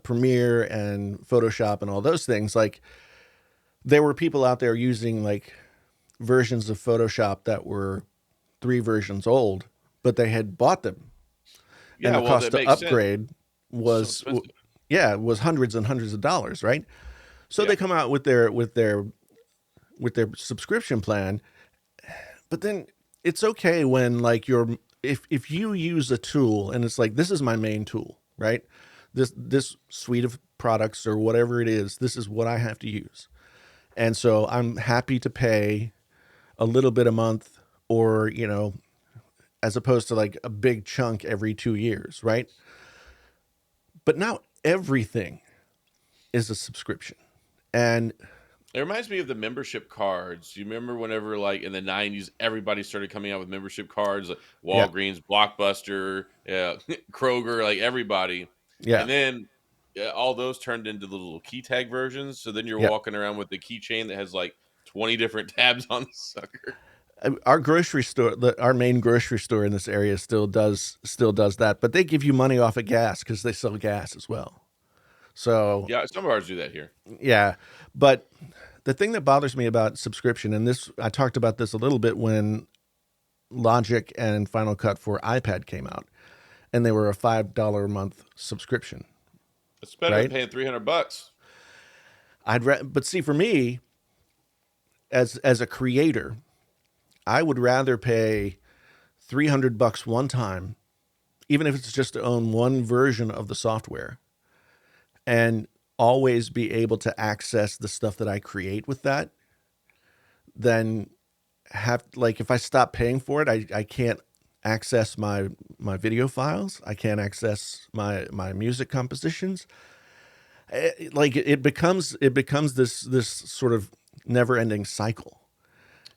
Premiere and Photoshop and all those things. Like, there were people out there using like versions of Photoshop that were 3 versions old, but they had bought them, and Yeah, the well cost that to makes sense. upgrade It's so was, expensive. yeah, was hundreds and hundreds of dollars, right? So Yeah. they come out with their subscription plan, but then it's okay when like if you use a tool and it's like, this is my main tool, right? This suite of products or whatever it is, this is what I have to use. And so I'm happy to pay a little bit a month, or, as opposed to like a big chunk every 2 years, right? But now everything is a subscription. And It reminds me of the membership cards. You remember whenever, like in the '90s, everybody started coming out with membership cards, like yeah, Walgreens, Blockbuster, Kroger, like everybody. yeah, And then all those turned into the little key tag versions. So then you're yeah. walking around with the keychain that has like 20 different tabs on the sucker. Our grocery store, our main grocery store in this area still does that, but they give you money off of gas because they sell gas as well. So Yeah, some of ours do that here. yeah, but the thing that bothers me about subscription, and this I talked about this a little bit when Logic and Final Cut for iPad came out, and they were a $5 a month subscription, It's better than right? paying $300. But see, for me, as a creator, I would rather pay $300 one time, even if it's just to own one version of the software, and always be able to access the stuff that I create with that, than have, like, if I stop paying for it, I can't access my video files. I can't access my music compositions. Like, it becomes this sort of never ending cycle.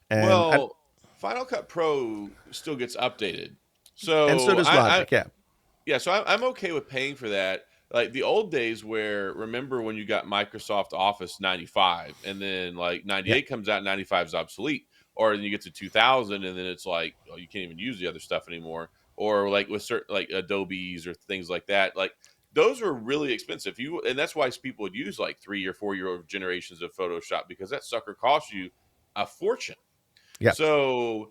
And Well, Final Cut Pro still gets updated. so So does I Logic. Yeah. Yeah, so I'm okay with paying for that. Like the old days where remember when you got Microsoft Office 95 and then like Yeah. 98 comes out, 95 is obsolete. Or then you get to 2000 and then it's like, oh, you can't even use the other stuff anymore. Or like with certain like Adobe's or things like that. Like those were really expensive. And that's why people would use like 3 or 4 year old generations of Photoshop because that sucker costs you a fortune. Yeah. So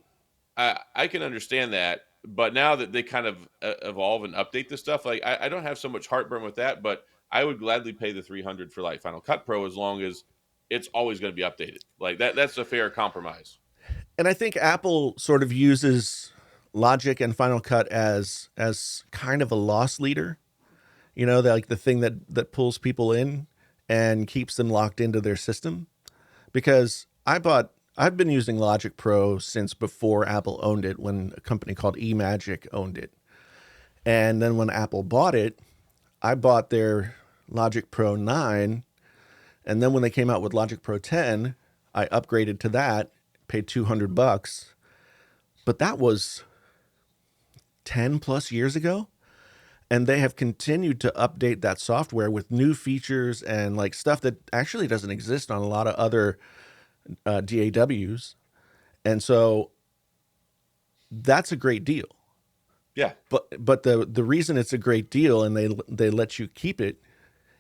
I can understand that, but now that they kind of evolve and update this stuff, like I don't have so much heartburn with that. But I would gladly pay the 300 for like Final Cut Pro as long as it's always going to be updated. Like that's a fair compromise. And I think Apple sort of uses Logic and Final Cut as kind of a loss leader. Like the thing that pulls people in and keeps them locked into their system. because I've been using Logic Pro since before Apple owned it, when a company called eMagic owned it. And then when Apple bought it, I bought their Logic Pro 9. And then when they came out with Logic Pro 10, I upgraded to that, paid $200. But that was 10 plus years ago. And they have continued to update that software with new features and like stuff that actually doesn't exist on a lot of other DAWs. And so that's a great deal. Yeah. But the reason it's a great deal and they let you keep it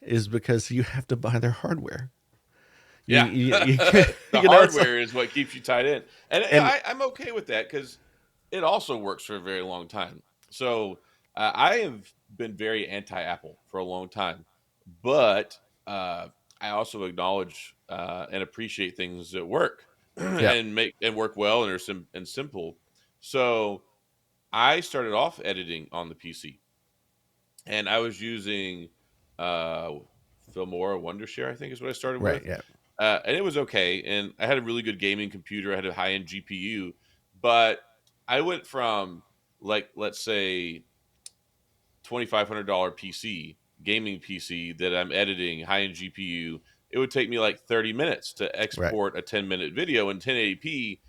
is because you have to buy their hardware. Yeah. The hardware is what keeps you tied in. And I'm okay with that because it also works for a very long time. So I have been very anti-Apple for a long time. But I also acknowledge and appreciate things that work and work well and are simple. So I started off editing on the PC, and I was using Filmora Wondershare, I think is what I started with. Yeah. And it was okay. And I had a really good gaming computer. I had a high end GPU, but I went from, like, let's say $2,500 PC, gaming PC that I'm editing, high end GPU. It would take me like 30 minutes to export a 10-minute video in 1080p.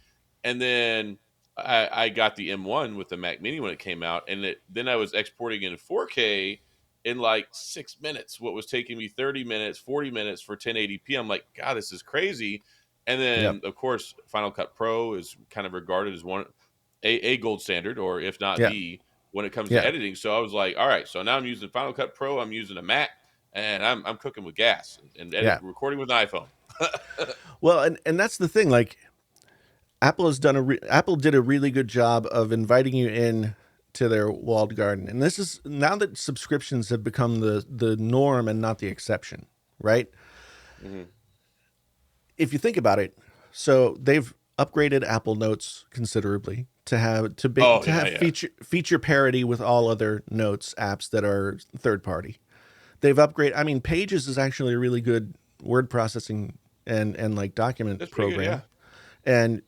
And then I got the M1 with the Mac Mini when it came out, and then I was exporting in 4K in like 6 minutes. What was taking me 30 minutes, 40 minutes for 1080p. I'm like, God, this is crazy. And then, of course, Final Cut Pro is kind of regarded as a gold standard, or if not the, when it comes to editing. So I was like, all right, so now I'm using Final Cut Pro. I'm using a Mac, and I'm cooking with gas and recording with an iPhone. Well, and that's the thing. Like, Apple did a really good job of inviting you in to their walled garden. And this is now that subscriptions have become the norm and not the exception, right? Mm-hmm. If you think about it, so they've upgraded Apple Notes considerably to have feature parity with all other Notes apps that are third party. They've upgraded. I mean, Pages is actually a really good word processing and like document program, and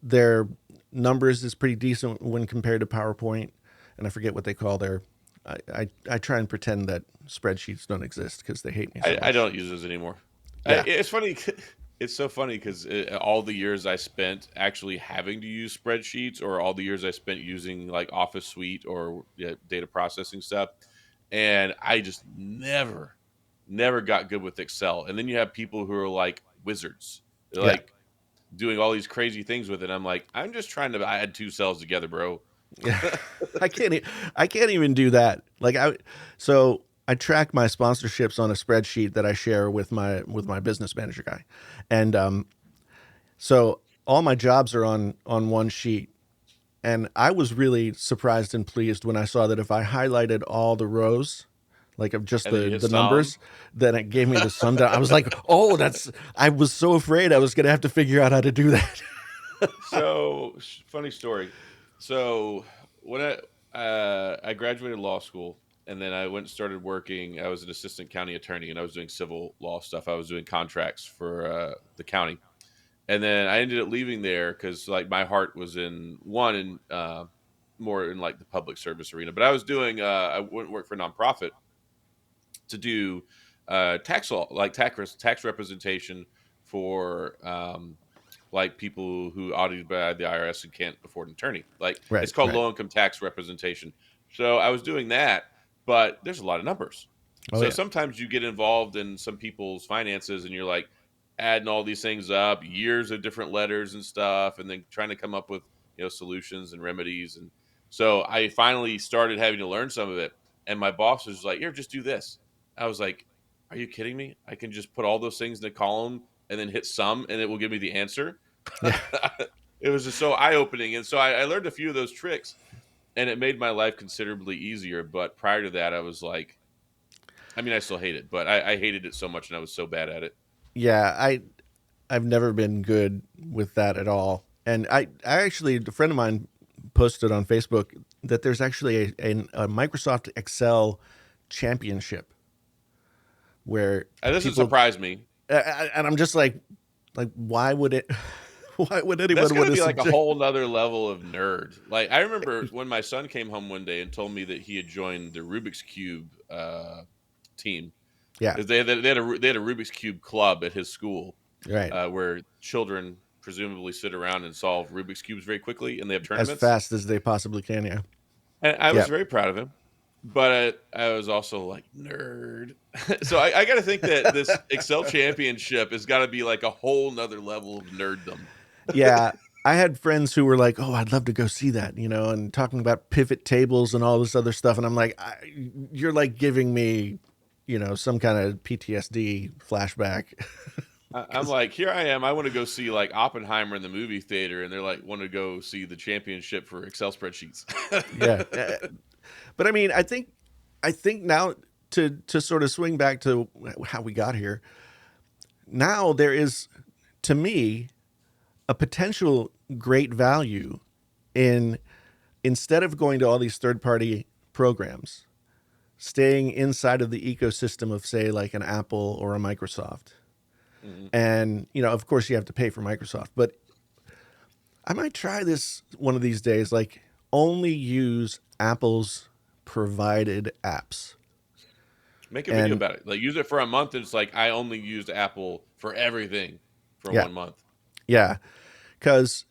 their numbers is pretty decent when compared to PowerPoint, and I forget what they call their. I try and pretend that spreadsheets don't exist because they hate me so much. I don't use those anymore. Yeah. It's funny. It's so funny because all the years I spent actually having to use spreadsheets, or all the years I spent using like Office Suite or data processing stuff, and I just never got good with Excel. And then you have people who are like wizards. They're like doing all these crazy things with it. I'm like, I'm just trying to add two cells together, bro. I can't even do that. Like I track my sponsorships on a spreadsheet that I share with my business manager guy. And so all my jobs are on one sheet. And I was really surprised and pleased when I saw that if I highlighted all the rows, like of just the numbers, then it gave me the sundown. I was like, oh, I was so afraid I was going to have to figure out how to do that. So, funny story. So when I graduated law school, and then I went and started working. I was an assistant county attorney, and I was doing civil law stuff. I was doing contracts for the county. And then I ended up leaving there because like my heart was more in like the public service arena. But I was doing, I went and work for a nonprofit to do tax law, like tax representation for like people who audited by the IRS and can't afford an attorney. Like it's called low income tax representation. So I was doing that, but there's a lot of numbers. Sometimes you get involved in some people's finances and you're like adding all these things up, years of different letters and stuff, and then trying to come up with, solutions and remedies. And so I finally started having to learn some of it. And my boss was like, here, just do this. I was like, are you kidding me? I can just put all those things in a column and then hit sum and it will give me the answer. Yeah. It was just so eye-opening. And so I learned a few of those tricks, and it made my life considerably easier. But prior to that, I was like, I mean, I still hate it, but I hated it so much and I was so bad at it. Yeah, I've never been good with that at all. And I actually, a friend of mine posted on Facebook that there's actually a Microsoft Excel championship where this doesn't surprise me. And I'm just like, Like, why would it? Why would anyone That's want gonna to be like a subject? whole nother level of nerd. Like I remember when my son came home one day and told me that he had joined the Rubik's Cube team. Yeah, They had a Rubik's Cube club at his school right. where children presumably sit around and solve Rubik's cubes very quickly, and they have As tournaments. fast as they possibly can. Yeah, And I yeah, was very proud of him, but I was also like nerd. So I got to think that this Excel championship has got to be like a whole nother level of nerddom. yeah. I had friends who were like, "Oh, I'd love to go see that," and talking about pivot tables and all this other stuff. And I'm like, "You're like giving me, some kind of PTSD flashback." I'm 'Cause- like, here I am. I want to go see like Oppenheimer in the movie theater, and they're like, want to go see the championship for Excel spreadsheets. yeah, but I mean, I think now to sort of swing back to how we got here. Now there is, to me, a potential great value in, instead of going to all these third party programs, staying inside of the ecosystem of, say, like an Apple or a Microsoft. Mhm. And, of course you have to pay for Microsoft, but I might try this one of these days, like only use Apple's provided apps. Make a video And about it. Like use it for a month, and it's like I only used Apple for everything for yeah, 1 month. yeah, because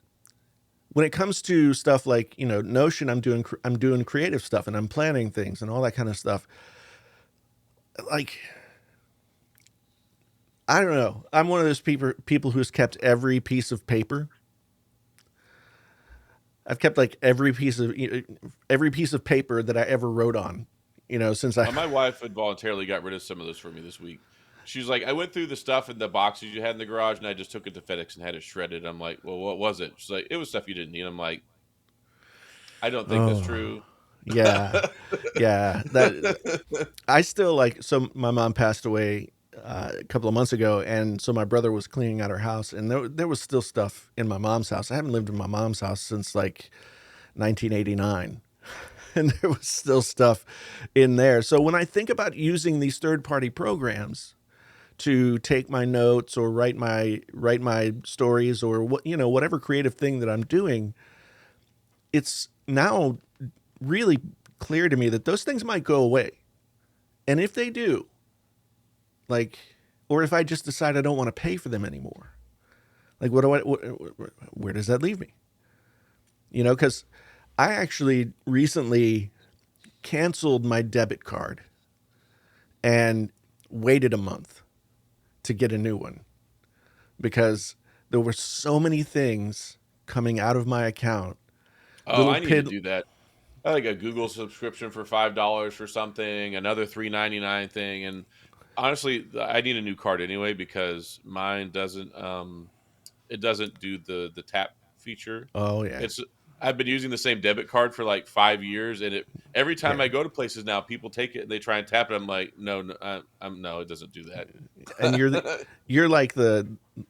when it comes to stuff like, Notion, I'm doing creative stuff and I'm planning things and all that kind of stuff. Like, I don't know. I'm one of those people who's kept every piece of paper. I've kept like every piece of paper that I ever wrote on, since I My wife had voluntarily got rid of some of those for me this week. She's like, I went through the stuff in the boxes you had in the garage, and I just took it to FedEx and had it shredded. I'm like, well, what was it? She's like, it was stuff you didn't need. I'm like, I don't think that's oh, true. yeah. Yeah, that I still like. So my mom passed away a couple of months ago, and so my brother was cleaning out her house, and there was still stuff in my mom's house. I haven't lived in my mom's house since like 1989, and there was still stuff in there. So when I think about using these third party programs to take my notes or write my stories or whatever creative thing that I'm doing, it's now really clear to me that those things might go away. And if they do, like, or if I just decide I don't want to pay for them anymore, like, where does that leave me? Because I actually recently canceled my debit card and waited a month to get a new one because there were so many things coming out of my account. Oh, Little I need to pid, do that. I like a Google subscription for $5 for something, another $3.99 thing, and honestly, I need a new card anyway because mine doesn't. It doesn't do the tap feature. oh yeah, It's I've been using the same debit card for like 5 years, and every time yeah. I go to places now, people take it and they try and tap it. I'm like, no, no, no, it doesn't do And that. you're like the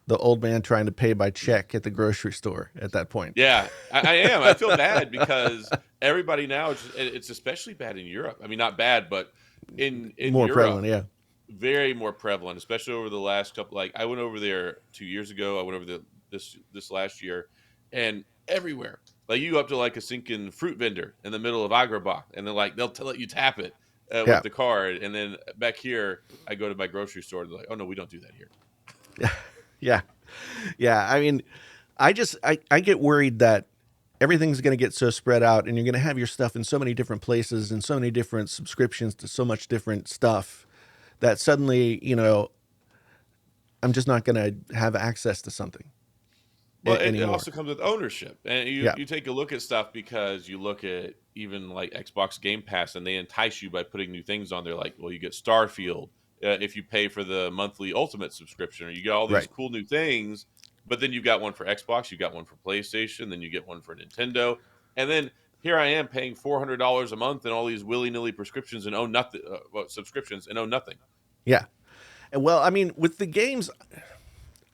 old man trying to pay by check at the grocery store at that point. Yeah, I am. I feel bad because everybody now it's especially bad in Europe. I mean, not bad, but in More Europe, prevalent, yeah. very more prevalent, especially over the last couple. Like I went over there 2 years ago. I went over this last year, and everywhere, like you go up to like a sinking fruit vendor in the middle of Agrabah, and then like they'll let you tap it Yeah. with the card, and then back here, I go to my grocery store, and they're like, oh no, we don't do that here. Yeah. Yeah. I mean, I get worried that everything's going to get so spread out and you're going to have your stuff in so many different places and so many different subscriptions to so much different stuff that suddenly, I'm just not going to have access to something Well, it anymore. also comes with ownership, and you Yeah. you take a look at stuff because you look at even like Xbox Game Pass, and they entice you by putting new things on there. Like, well, you get Starfield if you pay for the monthly Ultimate subscription, or you get all these Right. cool new things. But then you've got one for Xbox, you've got one for PlayStation, then you get one for Nintendo, and then here I am paying $400 a month and all these willy nilly prescriptions and own nothing, subscriptions and own nothing. Yeah. And well, I mean, with the games,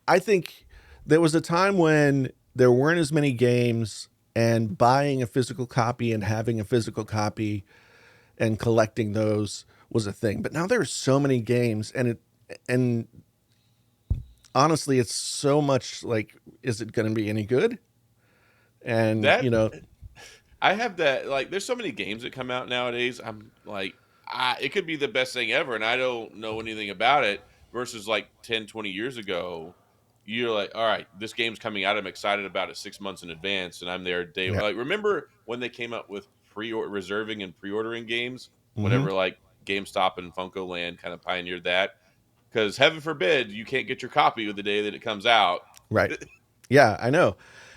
I think there was a time when there weren't as many games and buying a physical copy and having a physical copy and collecting those was a thing. But now there are so many games and honestly, it's so much like, is it going to be any good? And That I have that, like, there's so many games that come out nowadays. I'm like, it could be the best thing ever, and I don't know anything about it. Versus like 10, 20 years ago, you're like, all right, this game's coming out. I'm excited about it 6 months in advance, and I'm there day. yeah. Like, remember when they came up with reserving and pre-ordering games? Hmm. Whenever like GameStop and Funko Land kind of pioneered that, because heaven forbid you can't get your copy of the day that it comes out. Right. Yeah, I know.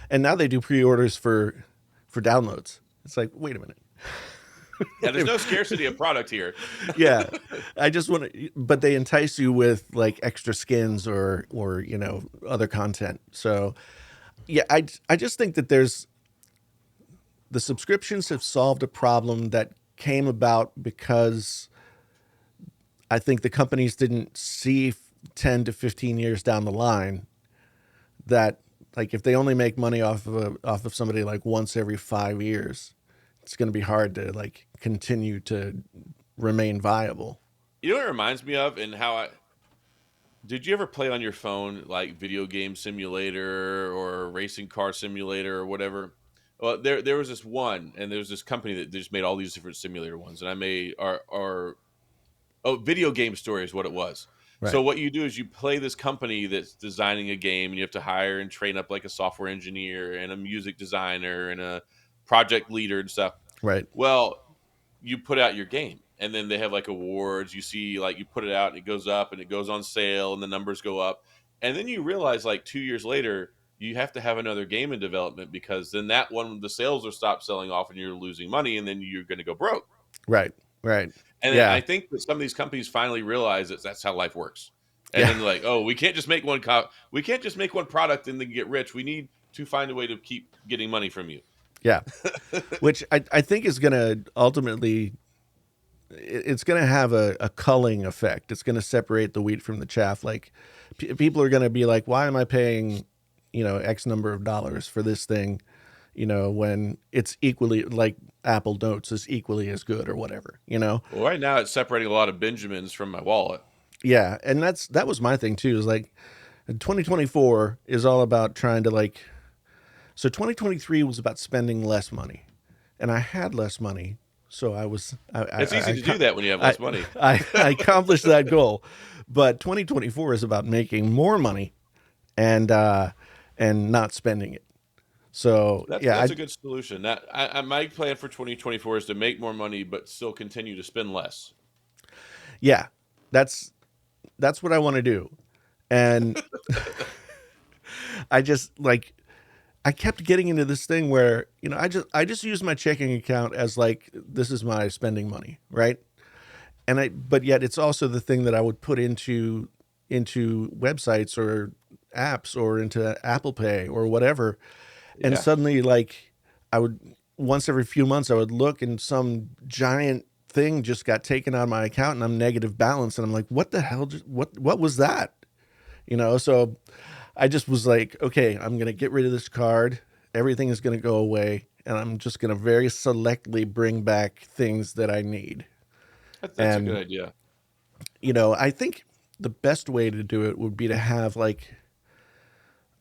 And now they do pre-orders for downloads. It's like, wait a minute. Yeah, there's no scarcity of product here. Yeah, I just want to, but they entice you with like extra skins or other content. So yeah, I just think that the subscriptions have solved a problem that came about because I think the companies didn't see 10 to 15 years down the line that, like, if they only make money off of somebody like once every 5 years, it's going to be hard to like continue to remain viable. You know what it reminds me of, and how I did you ever play on your phone like video game simulator or racing car simulator or whatever? Well, there was this one, and there was this company that just made all these different simulator ones, and I made our video game story is what it was. Right. So what you do is you play this company that's designing a game, and you have to hire and train up like a software engineer and a music designer and a project leader and stuff. Right. Well, you put out your game, and then they have like awards. You see, like, you put it out and it goes up and it goes on sale and the numbers go up. And then you realize like 2 years later, you have to have another game in development, because then that one, the sales are stopped selling off and you're losing money, and then you're going to go broke. Right. Right. And then Yeah. I think that some of these companies finally realize that that's how life works. And Yeah. then like, oh, we can't just make we can't just make one product and then get rich. We need to find a way to keep getting money from you. Yeah. Which I think is going to ultimately, it's going to have a culling effect. It's going to separate the wheat from the chaff. Like, people are going to be like, why am I paying, X number of dollars for this thing, when it's equally, like, Apple Notes is equally as good or whatever, Well, right now it's separating a lot of Benjamins from my wallet. Yeah. And that was my thing too, is like 2024 is all about trying to, like, so 2023 was about spending less money, and I had less money. So It's easy to do that when you have less money. I accomplished that goal, but 2024 is about making more money and not spending it. So That's a good solution. That my plan for 2024 is to make more money but still continue to spend less. yeah, that's what I want to do, and I just like I kept getting into this thing where I just use my checking account as like, this is my spending money, right? And but yet it's also the thing that I would put into websites or apps or into Apple Pay or whatever. And Yeah. suddenly, like, I would, once every few months, I would look and some giant thing just got taken out of my account and I'm negative balance. And I'm like, what the hell? What was that? So I just was like, okay, I'm going to get rid of this card. Everything is going to go away. And I'm just going to very selectively bring back things that I need. That's a good And, idea. I think the best way to do it would be to have like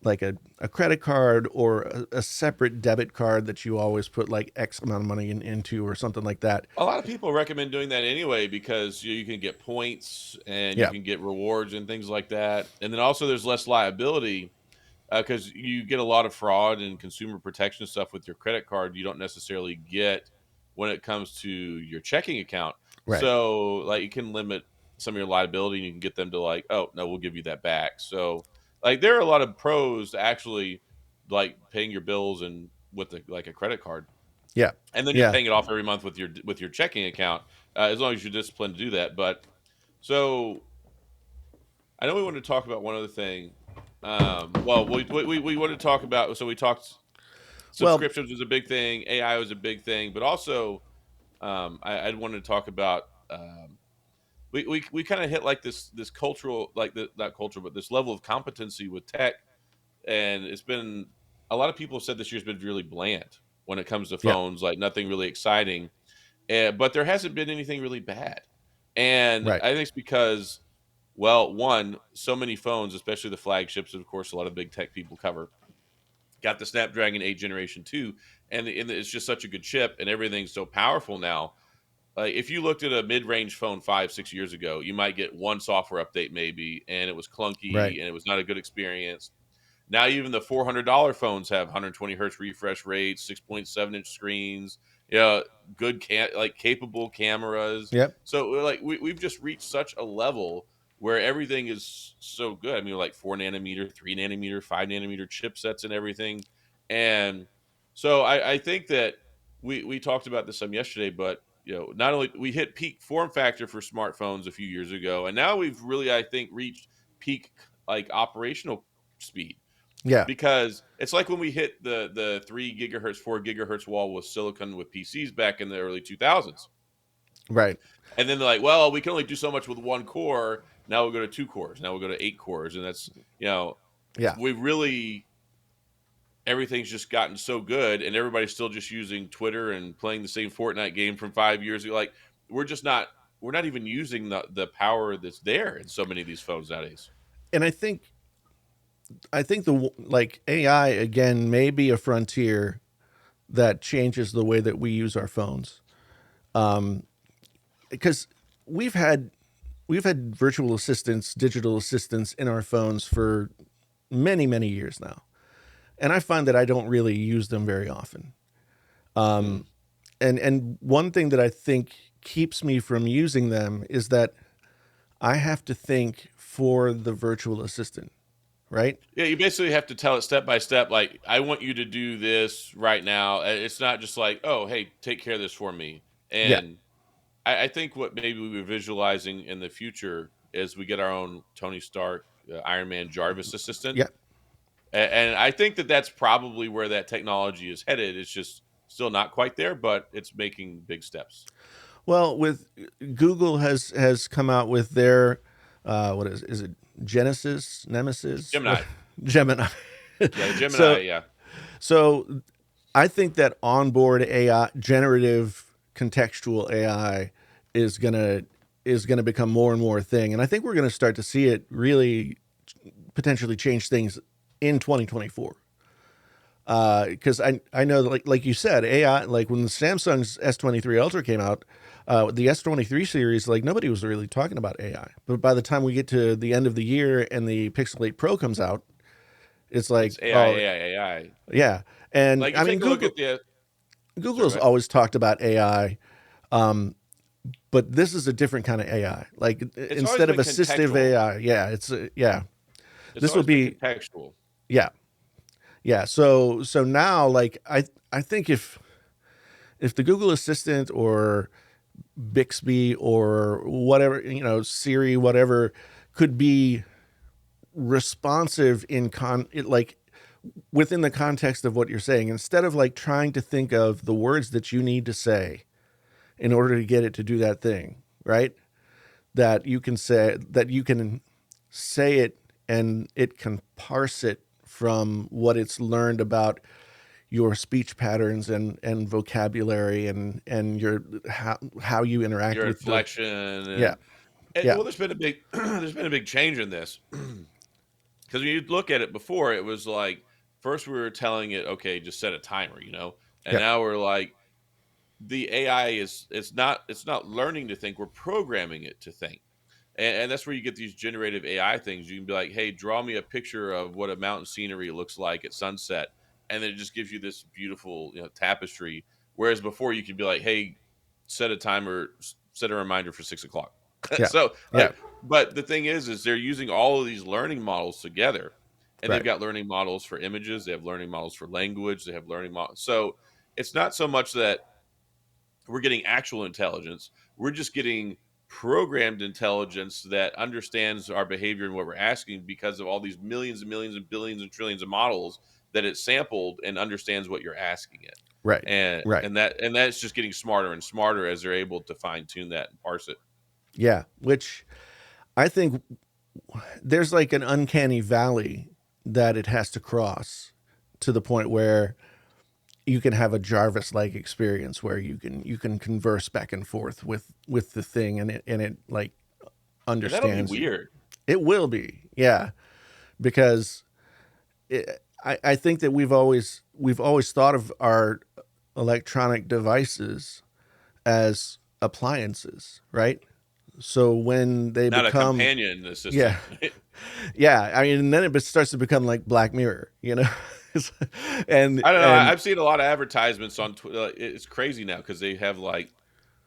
a credit card or a separate debit card that you always put like X amount of money into or something like that. A lot of people recommend doing that anyway, because you can get points and you Yeah. can get rewards and things like that. And then also there's less liability, because you get a lot of fraud and consumer protection stuff with your credit card you don't necessarily get when it comes to your checking account. Right. So like, you can limit some of your liability, and you can get them to like, oh no, we'll give you that back. So like, there are a lot of pros to actually like paying your bills and with like a credit card, Yeah. and then you're Yeah. paying it off every month with your checking account, as long as you're disciplined to do that. But so I know we wanted to talk about one other thing. Well, we wanted to talk about, so we talked Well, subscriptions was a big thing, AI was a big thing, but also I wanted to talk about, we kind of hit like this cultural, like not culture, but this level of competency with tech, and it's been, a lot of people have said this year's been really bland when it comes to yeah. phones, like nothing really exciting, but there hasn't been anything really bad, and Right. I think it's because Well, one, so many phones, especially the flagships, of course, a lot of big tech people cover, got the Snapdragon 8 Generation 2, and it's just such a good chip, and everything's so powerful now. If you looked at a mid-range phone 5, 6 years ago, you might get one software update maybe, and it was Right. clunky and it was not a good experience. Now even the $400 phones have 120 hertz refresh rates, 6.7-inch screens, yeah, good capable cameras. Yep. So like we've just reached such a level where everything is so good. I mean, like 4 nanometer, 3 nanometer, 5 nanometer chipsets and everything. And so I think that we talked about this some yesterday, but not only we hit peak form factor for smartphones a few years ago, and now we've really, I think, reached peak like operational speed, Yeah. because it's like when we hit the 3 gigahertz, 4 gigahertz wall with silicon with PCs back in the early 2000s. Right. And then they're like, well, we can only do so much with one core. Now we'll go to 2 cores. Now we'll go to 8 cores. And that's, Yeah. we really, everything's just gotten so good, and everybody's still just using Twitter and playing the same Fortnite game from 5 years ago. Like, we're not even using the power that's there in so many of these phones nowadays. And I think the like AI again may be a frontier that changes the way that we use our phones. Because we've had virtual assistants, digital assistants in our phones for many years now, and I find that I don't really use them very often. Mm. And one thing that I think keeps me from using them is that I have to think for the virtual assistant, right? Yeah, you basically have to tell it step by step, like, I want you to do this right now. It's not just like, oh, hey, take care of this for me. Yeah. And I think what maybe we were visualizing in the future is we get our own Tony Stark, Iron Man Jarvis assistant. Yeah. And I think that that's probably where that technology is headed. It's just still not quite there, but it's making big steps. Well, with Google has come out with their what is it Genesis Nemesis what Gemini. Gemini. Yeah, the Gemini, so yeah. so I think that onboard AI, generative contextual AI, is gonna become more and more a thing, and I think we're gonna start to see it really potentially change things in 2024. Because I know that, like you said, AI, like when the Samsung's S23 Ultra came out, the S23 series, like nobody was really talking about AI. But by the time we get to the end of the year and the Pixel 8 Pro comes out, it's like, It's AI, oh AI, AI. yeah. And Like, you I mean, take a look at the. Sorry, Google's go ahead. always talked about AI, but this is a different kind of AI. Like It's always instead of been assistive contextual. AI, yeah, yeah. It's This will always been be contextual. yeah, yeah. So now, like I think if the Google Assistant or Bixby or whatever, Siri, whatever, could be responsive like within the context of what you're saying, instead of like trying to think of the words that you need to say in order to get it to do that thing, right? That you can say it and it can parse it from what it's learned about your speech patterns and vocabulary and your how you interact Your with the inflection yeah, and yeah, well, there's been a big there's been a big change in this. Because when you look at it before, it was like first we were telling it, okay, just set a timer, and yeah, now we're like the AI it's not learning to think, we're programming it to think. And that's where you get these generative AI things. You can be like, hey, draw me a picture of what a mountain scenery looks like at sunset. And then it just gives you this beautiful, tapestry. Whereas before you could be like, hey, set a timer, set a reminder for 6 o'clock. yeah, So yeah, but the thing is they're using all of these learning models together. And they've right, got learning models for images. They have learning models for language. They have learning models. So it's not so much that we're getting actual intelligence. We're just getting programmed intelligence that understands our behavior and what we're asking because of all these millions and millions and billions and trillions of models that it sampled and understands what you're asking it. right, And right. that's just getting smarter and smarter as they're able to fine tune that and parse it. Yeah, which I think there's like an uncanny valley that it has to cross to the point where you can have a Jarvis-like experience where you can converse back and forth with the thing and it like And that'll be understands you. weird. It will be, yeah, because I think that we've always thought of our electronic devices as appliances, right? So when they Not a become, companion yeah, assistant. yeah, I mean, and then it starts to become like Black Mirror, you know, and I don't know. and I've seen a lot of advertisements on Twitter. It's crazy now because they have like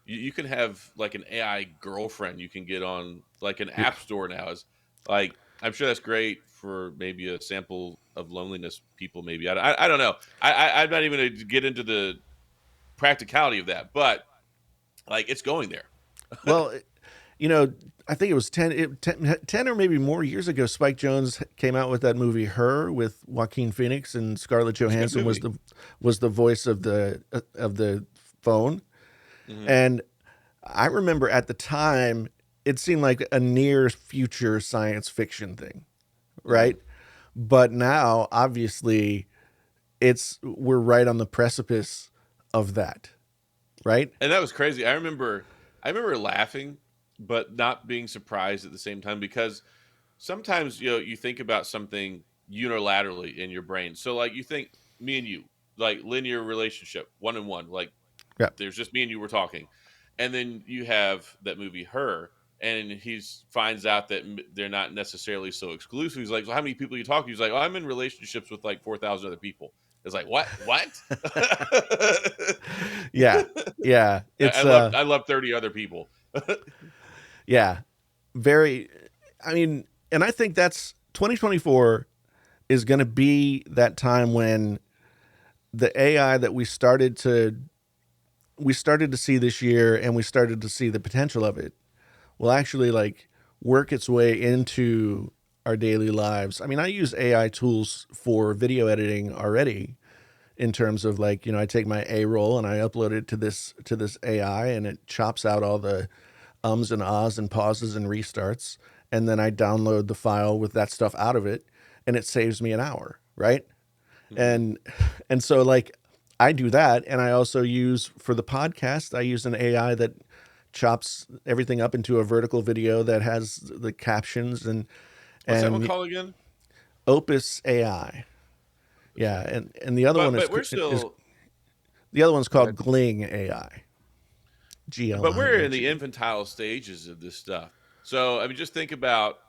you can have like an AI girlfriend you can get on like an app store now. Is like I'm sure that's great for maybe a sample of loneliness people. Maybe I don't know. I'm not even going to get into the practicality of that, but like it's going there. well, you know, I think it was 10 or maybe more years ago. Spike Jones came out with that movie Her with Joaquin Phoenix, and Scarlett It's a good Johansson was movie. the voice of the phone. Hmm. And I remember at the time it seemed like a near future science fiction thing, Hmm. right? But now obviously we're right on the precipice of that, right? And that was crazy. I remember laughing, but not being surprised at the same time because sometimes you think about something unilaterally in your brain. So like you think me and you, like linear relationship, one and one, like Yeah. there's just me and you were talking. And then you have that movie Her, and he finds out that they're not necessarily so exclusive. He's like, "So how many people you talk to?" He's like, "Oh, I'm in relationships with like 4,000 other people." It's like, "What? What?" Yeah. Yeah. I It's love I love 30 other people. yeah, very, I mean, and I think that's 2024 is going to be that time when the AI that we started to see this year, and we started to see the potential of it, will actually like work its way into our daily lives. I mean, I use AI tools for video editing already, in terms of like, I take my A roll and I upload it to this AI, and it chops out all the ums and ahs and pauses and restarts, and then I download the file with that stuff out of it, and it saves me an hour, right? Mhm. And so like I do that, and I also use for the podcast, I use an AI that chops everything up into a vertical video that has the captions What's that one and called again? Opus AI. Oops, Yeah, yeah. and the other one But is we're is still the other one's go ahead. called Gling AI. G L But I we're N in the G. infantile stages of this stuff. So I mean, just think about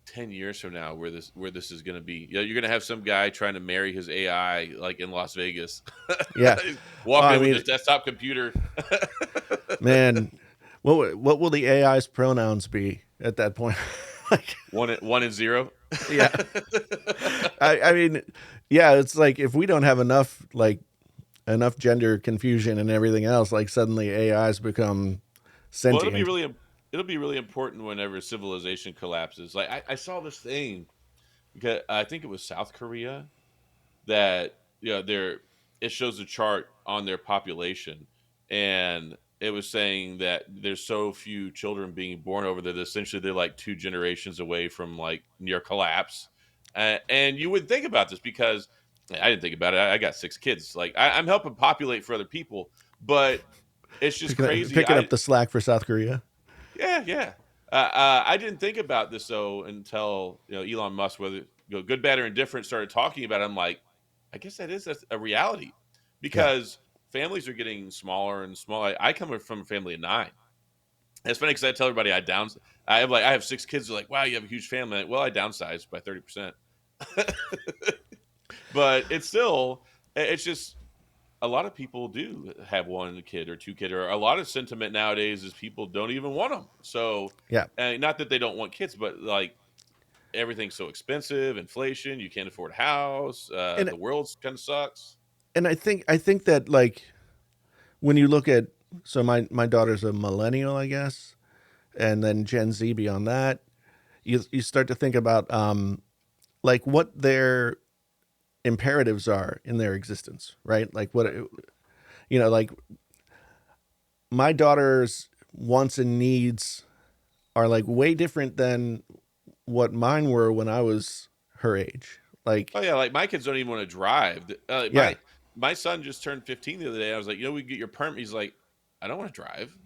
10 years from now where this is going to be. You're going to have some guy trying to marry his AI like in Las Vegas. Yeah. Oh, Walking I in with mean, his desktop computer. man, what will the AI's pronouns be at that point? Like, One and zero. yeah. I mean, yeah, it's like if we don't have enough gender confusion and everything else, like suddenly AIs become Well, it'll be sentient. really important whenever civilization collapses. Like I saw this thing because I think it was South Korea that there it shows a chart on their population, and it was saying that there's so few children being born over there that essentially they're like two generations away from like near collapse. And you would think about this because I didn't think about it. I got six kids. Like I'm helping populate for other people, but it's just crazy. Picking up the slack for South Korea. Yeah, yeah. I didn't think about this though until Elon Musk, whether good, bad, or indifferent, started talking about it. I'm like, I guess that's a reality Yeah. because families are getting smaller and smaller. I come from a family of nine. And it's funny because I tell everybody I have six kids. They're like, wow, you have a huge family. Well, I downsized by 30%, but it's just a lot of people do have one kid or two kid, or a lot of sentiment nowadays is people don't even want them. So, Yeah. not that they don't want kids, but like everything's so expensive, inflation, you can't afford a house, And the world's kind of sucks. and I think that like when you look at, so my daughter's a millennial, I guess, and then Gen Z beyond that, you start to think about like what their imperatives are in their existence, right? Like like my daughter's wants and needs are like way different than what mine were when I was her age. Oh Like, yeah, like my kids don't even want to drive. yeah, My son just turned 15 the other day. I was like, we get your permit. He's like, I don't want to drive.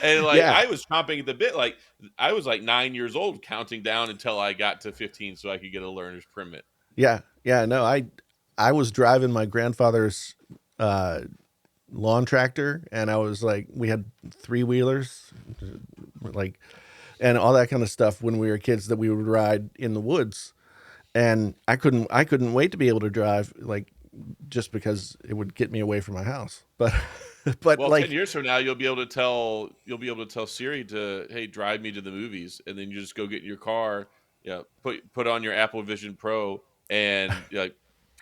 And like Yeah, I was chomping at the bit, like I was like 9 years old, counting down until I got to 15, so I could get a learner's permit. yeah, yeah. No, I was driving my grandfather's uh, lawn tractor, and I was like, we had three wheelers, like, and all that kind of stuff when we were kids that we would ride in the woods, and I couldn't wait to be able to drive, like, just because it would get me away from my house. But but Well, 10 like, years from now, you'll be able to tell Siri to, hey, drive me to the movies, and then you just go get in your car, put on your Apple Vision Pro, and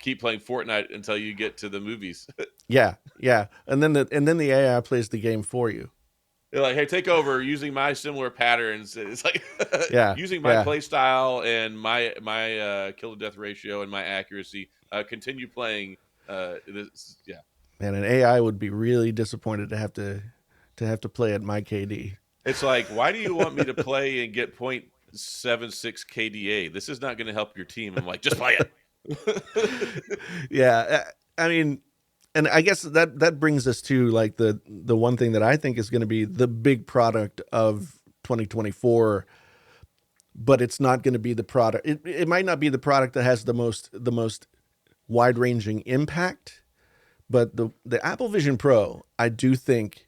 keep playing Fortnite until you get to the movies. yeah, yeah, and then the AI plays the game for you. They're like, hey, take over using my similar patterns. It's like Yeah, using my yeah. play style and my kill to death ratio and my accuracy. Continue playing. This, yeah. And an AI would be really disappointed to have to play at my KD. It's like, why do you want me to play and get 0.76 KDA? This is not going to help your team. I'm like, just play it. Yeah, I mean, and I guess that brings us to like the one thing that I think is going to be the big product of 2024, but it's not going to be the product. It might not be the product that has the most wide ranging impact, but the Apple Vision Pro, I do think,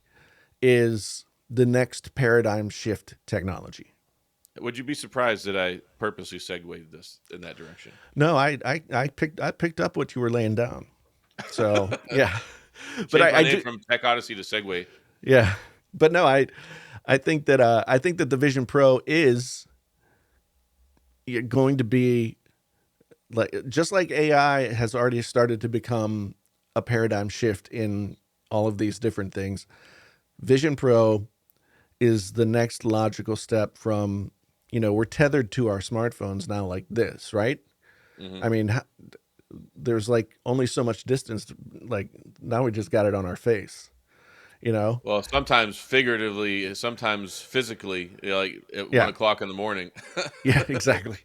is the next paradigm shift technology. Would you be surprised that I purposely segued this in that direction? No, I picked up what you were laying down. So yeah, but Change my I name do, from Tech Odyssey to Segway. yeah, but no, I think that the Vision Pro is going to be like, just like AI has already started to become a paradigm shift in all of these different things. Vision Pro is the next logical step from, we're tethered to our smartphones now like this, right? Hmm. I mean, there's like only so much distance. Like, now we just got it on our face, you know? Well, sometimes figuratively, sometimes physically, like at one Yeah. o'clock in the morning. Yeah, exactly.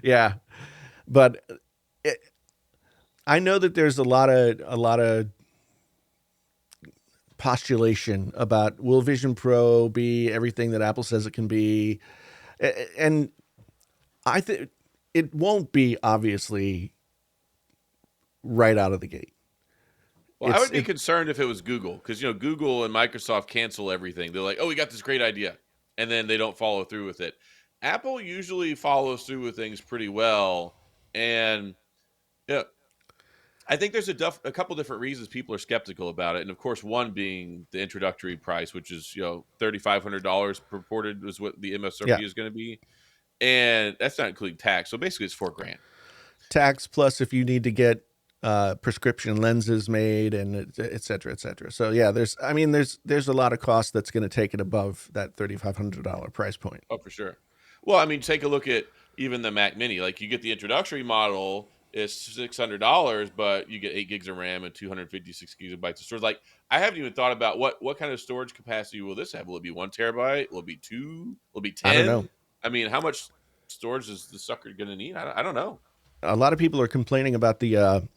Yeah. But it, I know that there's a lot of postulation about, will Vision Pro be everything that Apple says it can be? And I think it won't be, obviously, right out of the gate. Well, I It's would be it concerned if it was Google, because Google and Microsoft cancel everything. They're like, "Oh, we got this great idea," and then they don't follow through with it. Apple usually follows through with things pretty well, and yeah, I think there's a couple different reasons people are skeptical about it, and of course, one being the introductory price, which is $3,500 purported is what the yeah, MSRP is going to be, and that's not including tax. So basically, it's 4 grand. tax plus if you need to get prescription lenses made, and et cetera, et cetera. So yeah, there's a lot of cost that's going to take it above that $3,500 price point. Oh, for sure. Well, I mean, take a look at even the Mac Mini. Like, you get the introductory model, it's $600, but you get 8 gigs of RAM and 256 gigabytes of storage. Like, I haven't even thought about what kind of storage capacity will this have? Will it be 1 terabyte? Will it be 2? Will it be I don't know. 10? I mean, how much storage is the sucker going to need? I don't know. A lot of people are complaining about the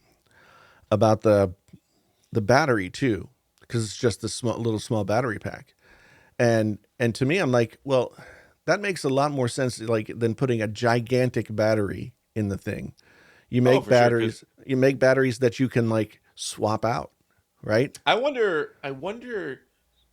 battery too, because it's just a little small battery pack. And to me, I'm like, well, that makes a lot more sense, like, than putting a gigantic battery in the thing. You Oh, make for sure. Because batteries that you can, like, swap out, right? I wonder.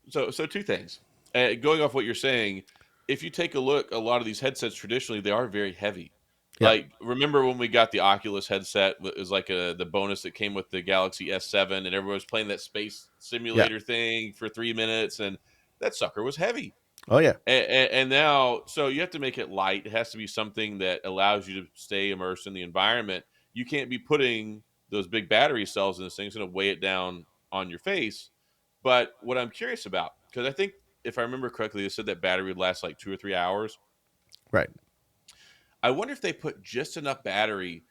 So two things. Going off what you're saying, if you take a look, a lot of these headsets traditionally they are very heavy. Yeah, Like, remember when we got the Oculus headset? It was like the bonus that came with the Galaxy S7, and everyone was playing that space yeah. simulator thing for 3 minutes, and that sucker was heavy. Oh yeah, And now, so you have to make it light. It has to be something that allows you to stay immersed in the environment. You can't be putting those big battery cells in this thing. It's going to weigh it down on your face. But what I'm curious about, because I think if I remember correctly, they said that battery would last like 2 or 3 hours. right. I wonder if they put just enough battery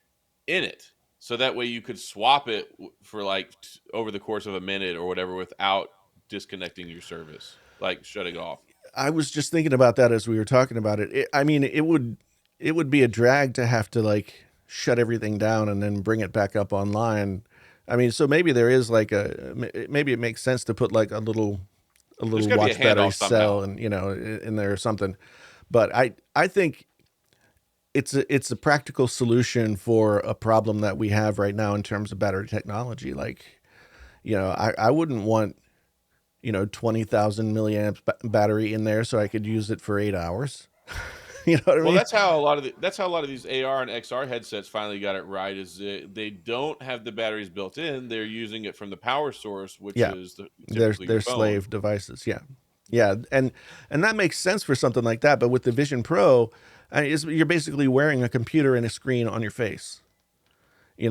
in it so that way you could swap it for like over the course of a minute or whatever without disconnecting your service, like shutting it off. I was just thinking about that as we were talking about it. I mean, it would be a drag to have to, like, shut everything down and then bring it back up online. I mean, so maybe there is like maybe it makes sense to put like a There's little got to be a watch battery handoff somehow. cell and in there or something. But I think it's a practical solution for a problem that we have right now in terms of battery technology. Like, I wouldn't want 20,000 milliamps battery in there so I could use it for 8 hours. You know what I Well, mean? that's how a lot of these AR and XR headsets finally got it right. Is they don't have the batteries built in; they're using it from the power source, which Yeah, is they're typically your they're phone. slave devices. Yeah, yeah, and that makes sense for something like that. But with the Vision Pro, you're basically wearing a computer and a screen on your face.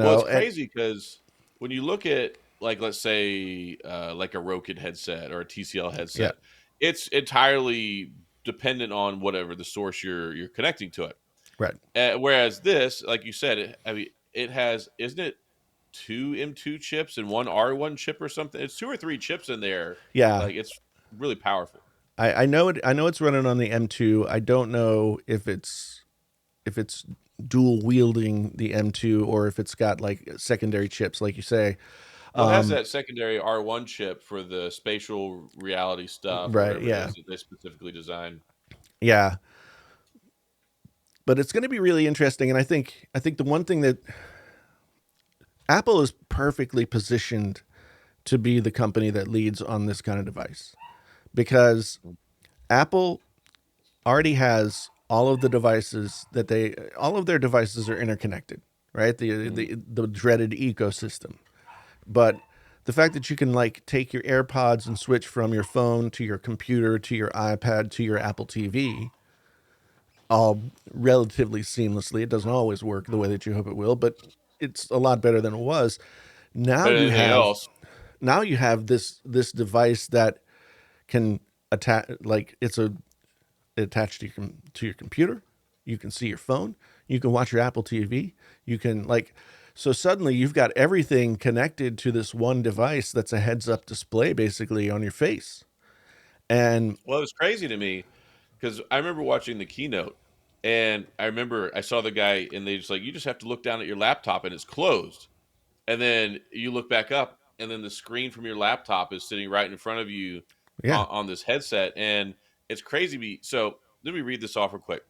Well, it's And crazy because when you look at, like, let's say, like a Roku headset or a TCL yeah, headset, it's entirely dependent on whatever the source you're connecting to it. right. Whereas this, like you said, I mean, it has, isn't it, two M2 chips and one R1 chip or something? It's two or three chips in there. Yeah, Like, it's really powerful. I know it. I know it's running on the M2. I don't know if it's dual wielding the M2 or if it's got like secondary chips, like you say. Well, it has Um, that secondary R1 chip for the spatial reality stuff or right. whatever it Yeah. is that they specifically designed. Yeah. But it's going to be really interesting, and I think the one thing that Apple is perfectly positioned to be the company that leads on this kind of device because Apple already has all of their devices are interconnected, right? Mhm. The dreaded ecosystem. But the fact that you can like take your AirPods and switch from your phone to your computer to your iPad to your Apple TV all relatively seamlessly. It doesn't always work the way that you hope it will, but it's a lot better than it was. Now But you anything have else, now you have this device that can attach, like it's attached to your computer. You can see your phone. You can watch your Apple TV. You can like so suddenly you've got everything connected to this one device that's a heads up display basically on your face. And well, it was crazy to me because I remember watching the keynote, and I remember I saw the guy, and they just like, you just have to look down at your laptop, and it's closed, and then you look back up, and then the screen from your laptop is sitting right in front of you yeah, on this headset, and it's crazy. So let me read this off real quick.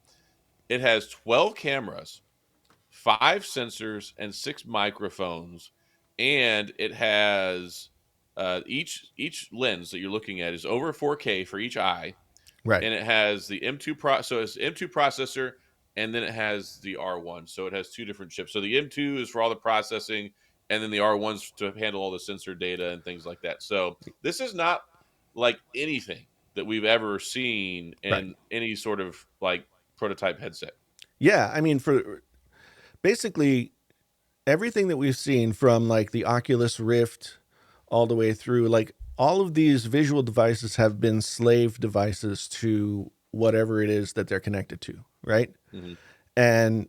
It has 12 cameras, five sensors, and six microphones, and it has each lens that you're looking at is over 4K for each eye, right. and it has the M2 so it's M2 processor, and then it has the R1. So it has two different chips. So the M2 is for all the processing, and then the R1's to handle all the sensor data and things like that. So this is not like anything that we've ever seen Right. in any sort of like prototype headset. Yeah, I mean for basically everything that we've seen from like the Oculus Rift all the way through, like all of these visual devices have been slave devices to whatever it is that they're connected to, right? Mhm. And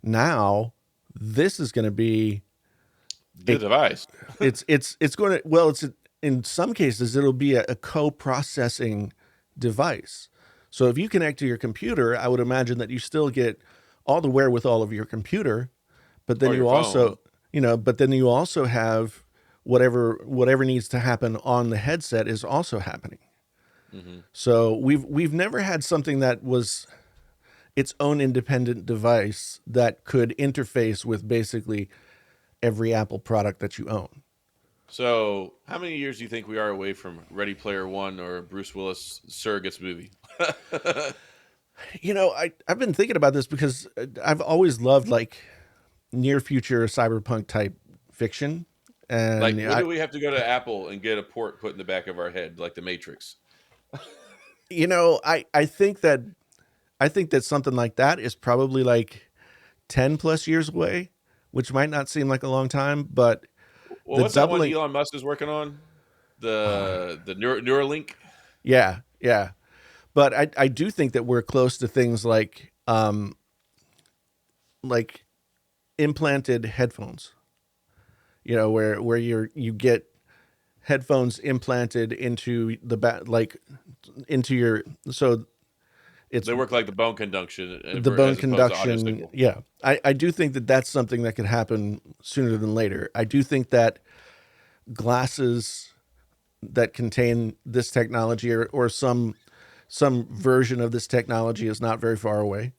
now this is going to be The a device. it's going to well it's in some cases it'll be a co-processing device. So if you connect to your computer, I would imagine that you still get all the wherewithal of your computer, but then Or your you phone. also, but then you also have whatever needs to happen on the headset is also happening. Hmm. So we've never had something that was its own independent device that could interface with basically every Apple product that you own. So, how many years do you think we are away from Ready Player One or Bruce Willis Surrogates movie? I've been thinking about this because I've always loved like near future cyberpunk type fiction, Like, and when do we have to go to Apple and get a port put in the back of our head, like the Matrix? I think that something like that is probably like 10 plus years away, which might not seem like a long time, but Well, the what's that one doubling, Elon Musk is working on? The Neuralink. yeah, yeah. But I do think that we're close to things like implanted headphones, where you get headphones implanted into the back, like into your, so it's They work like the bone conduction the bone as opposed to audio conduction. signal. Yeah. I do think that that's something that could happen sooner than later. I do think that glasses that contain this technology, or some version of this technology is not very far away.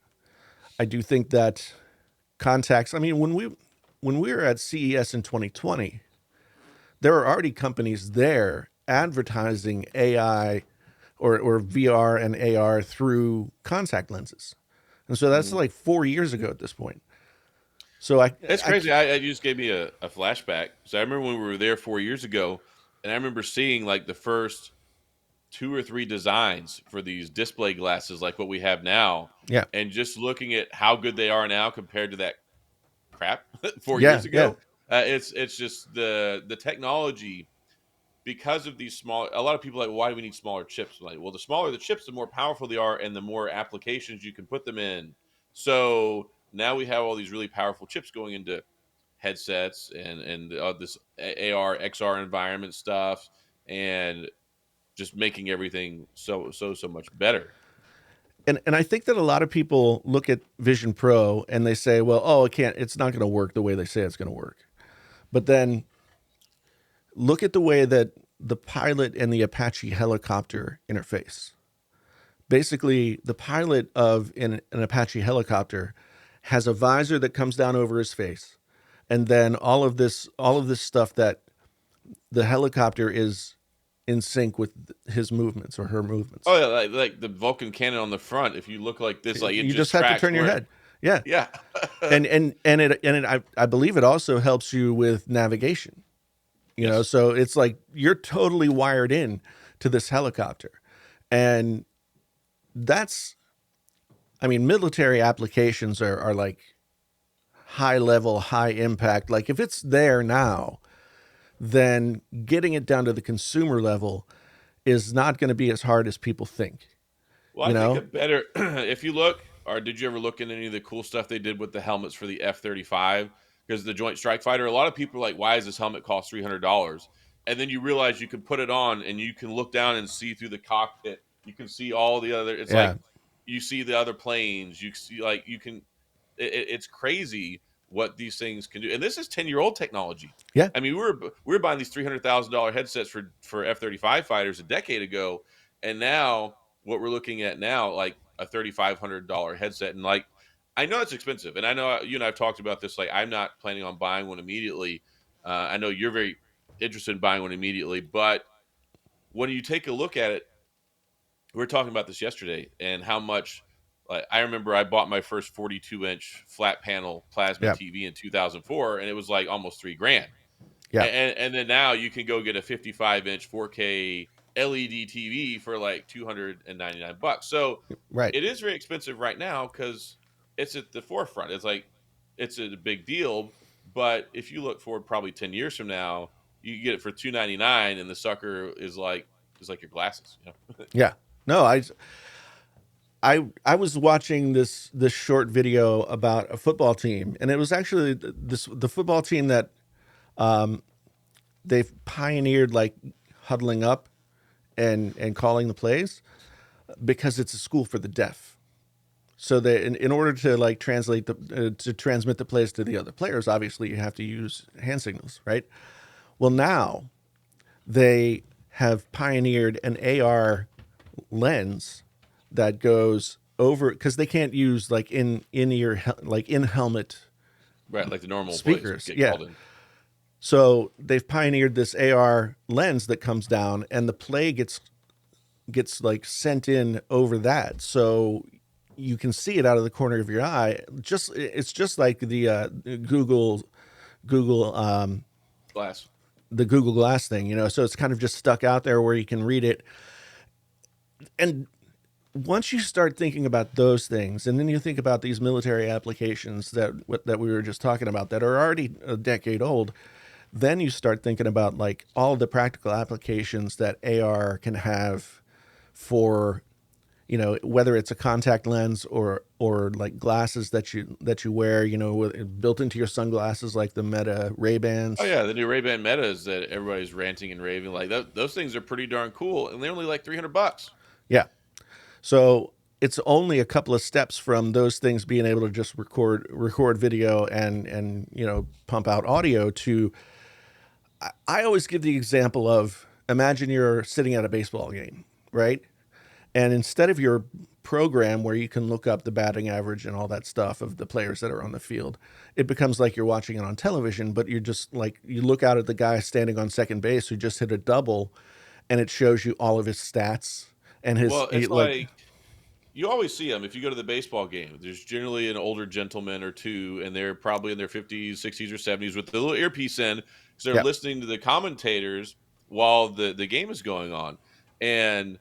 I do think that contacts. I mean, when we were at CES in 2020, there are already companies there advertising AI or VR and AR through contact lenses, and so that's like 4 years ago at this point. So It's crazy. You just gave me a flashback. So I remember when we were there 4 years ago, and I remember seeing like the first two or three designs for these display glasses, like what we have now, yeah, and just looking at how good they are now compared to that crap 4 years yeah, ago. It's just the technology because of these small. A lot of people are like, why do we need smaller chips? I'm like, well, the smaller the chips, the more powerful they are, and the more applications you can put them in. So now we have all these really powerful chips going into headsets and this AR XR environment stuff, and just making everything so much better. and I think that a lot of people look at Vision Pro and they say, well, oh, it's not going to work the way they say it's going to work. But then look at the way that the pilot and the Apache helicopter interface. Basically, the pilot of an Apache helicopter has a visor that comes down over his face, and then all of this stuff that the helicopter is in sync with his movements or her movements. Oh yeah, like the Vulcan cannon on the front. If you look like this, like it You just just have to tracks turn your where. head. Yeah. Yeah, And I believe it also helps you with navigation. yes. So it's like you're totally wired in to this helicopter. And that's, I mean, military applications are like high level, high impact. Like if it's there now, then getting it down to the consumer level is not going to be as hard as people think. Well, You I think a know? better if you look, or did you ever look into any of the cool stuff they did with the helmets for the F-35? Because the Joint Strike Fighter, a lot of people are like, "Why does this helmet cost $300?" And then you realize you can put it on and you can look down and see through the cockpit. You can see all the other. It's like Yeah. you see the other planes. You see like you can. It's crazy what these things can do. And this is 10-year-old technology. Yeah. I mean, we were buying these $300,000 headsets for F-35 fighters a decade ago, and now what we're looking at now, like a $3,500 headset, and like I know it's expensive, and I know you and I've talked about this. Like I'm not planning on buying one immediately. I know you're very interested in buying one immediately, but when you take a look at it, we were talking about this yesterday, and how much. Like I remember, I bought my first 42-inch flat panel plasma Yeah. TV in 2004, and it was like almost $3,000. Yeah. And then now you can go get a 55-inch 4K LED TV for like $299. So Right. it is very expensive right now because it's at the forefront. It's like it's a big deal. But if you look forward probably 10 years from now, you can get it for $299, and the sucker is like your glasses. Yeah. No, I was watching this short video about a football team, and it was actually the football team that they've pioneered like huddling up and calling the plays because it's a school for the deaf. So they in order to like to transmit the plays to the other players, obviously you have to use hand signals, right? Well, now they have pioneered an AR lens that goes over because they can't use like in ear like in helmet Right, like the normal plays speakers. get Yeah. called in. So they've pioneered this AR lens that comes down and the play gets like sent in over that. So you can see it out of the corner of your eye. It's just like the Google Glass. the Google Glass thing, So it's kind of just stuck out there where you can read it. And once you start thinking about those things, and then you think about these military applications that we were just talking about that are already a decade old, then you start thinking about like all the practical applications that AR can have for, whether it's a contact lens or like glasses that you wear, built into your sunglasses like the Meta Oh Ray-Bans. yeah, the new Ray-Ban Metas that everybody's ranting and raving like those things are pretty darn cool, and they're only like $300. Yeah. So it's only a couple of steps from those things being able to just record video and pump out audio to. I always give the example of Imagine you're sitting at a baseball game, right? And instead of your program where you can look up the batting average and all that stuff of the players that are on the field, it becomes like you're watching it on television, but you're just like, you look out at the guy standing on second base who just hit a double, and it shows you all of his stats and Well, it's like you always see them if you go to the baseball game. There's generally an older gentleman or two, and they're probably in their 50s, 60s, or 70s with the little earpiece in because they're yeah, listening to the commentators while the game is going on. And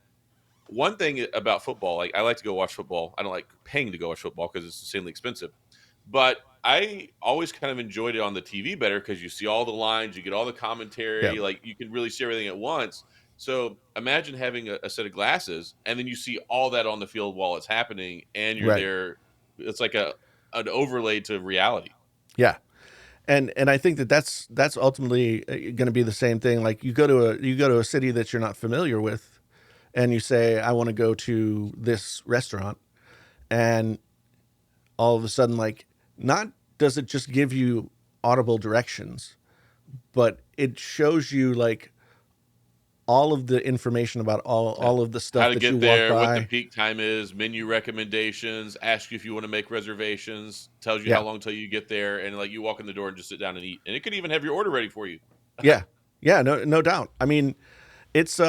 one thing about football, like I like to go watch football. I don't like paying to go watch football because it's insanely expensive. But I always kind of enjoyed it on the TV better because you see all the lines, you get all the yeah, commentary, like you can really see everything at once. So imagine having a set of glasses and then you see all that on the field while it's happening, and you're right, there. It's like a an overlay to reality. yeah. And I think that that's ultimately going to be the same thing. Like you go to a city that you're not familiar with, and you say, I want to go to this restaurant, and all of a sudden, like, not does it just give you audible directions, but it shows you like all of the information about Yeah. all of the How stuff to that you get walk there, what the by. peak time is, menu recommendations, ask you if you want to make reservations, tells you how Yeah, long till you get there, and like you walk in the door and just sit down and eat. And it could even have your order ready for you. yeah, yeah. No doubt. I mean, it's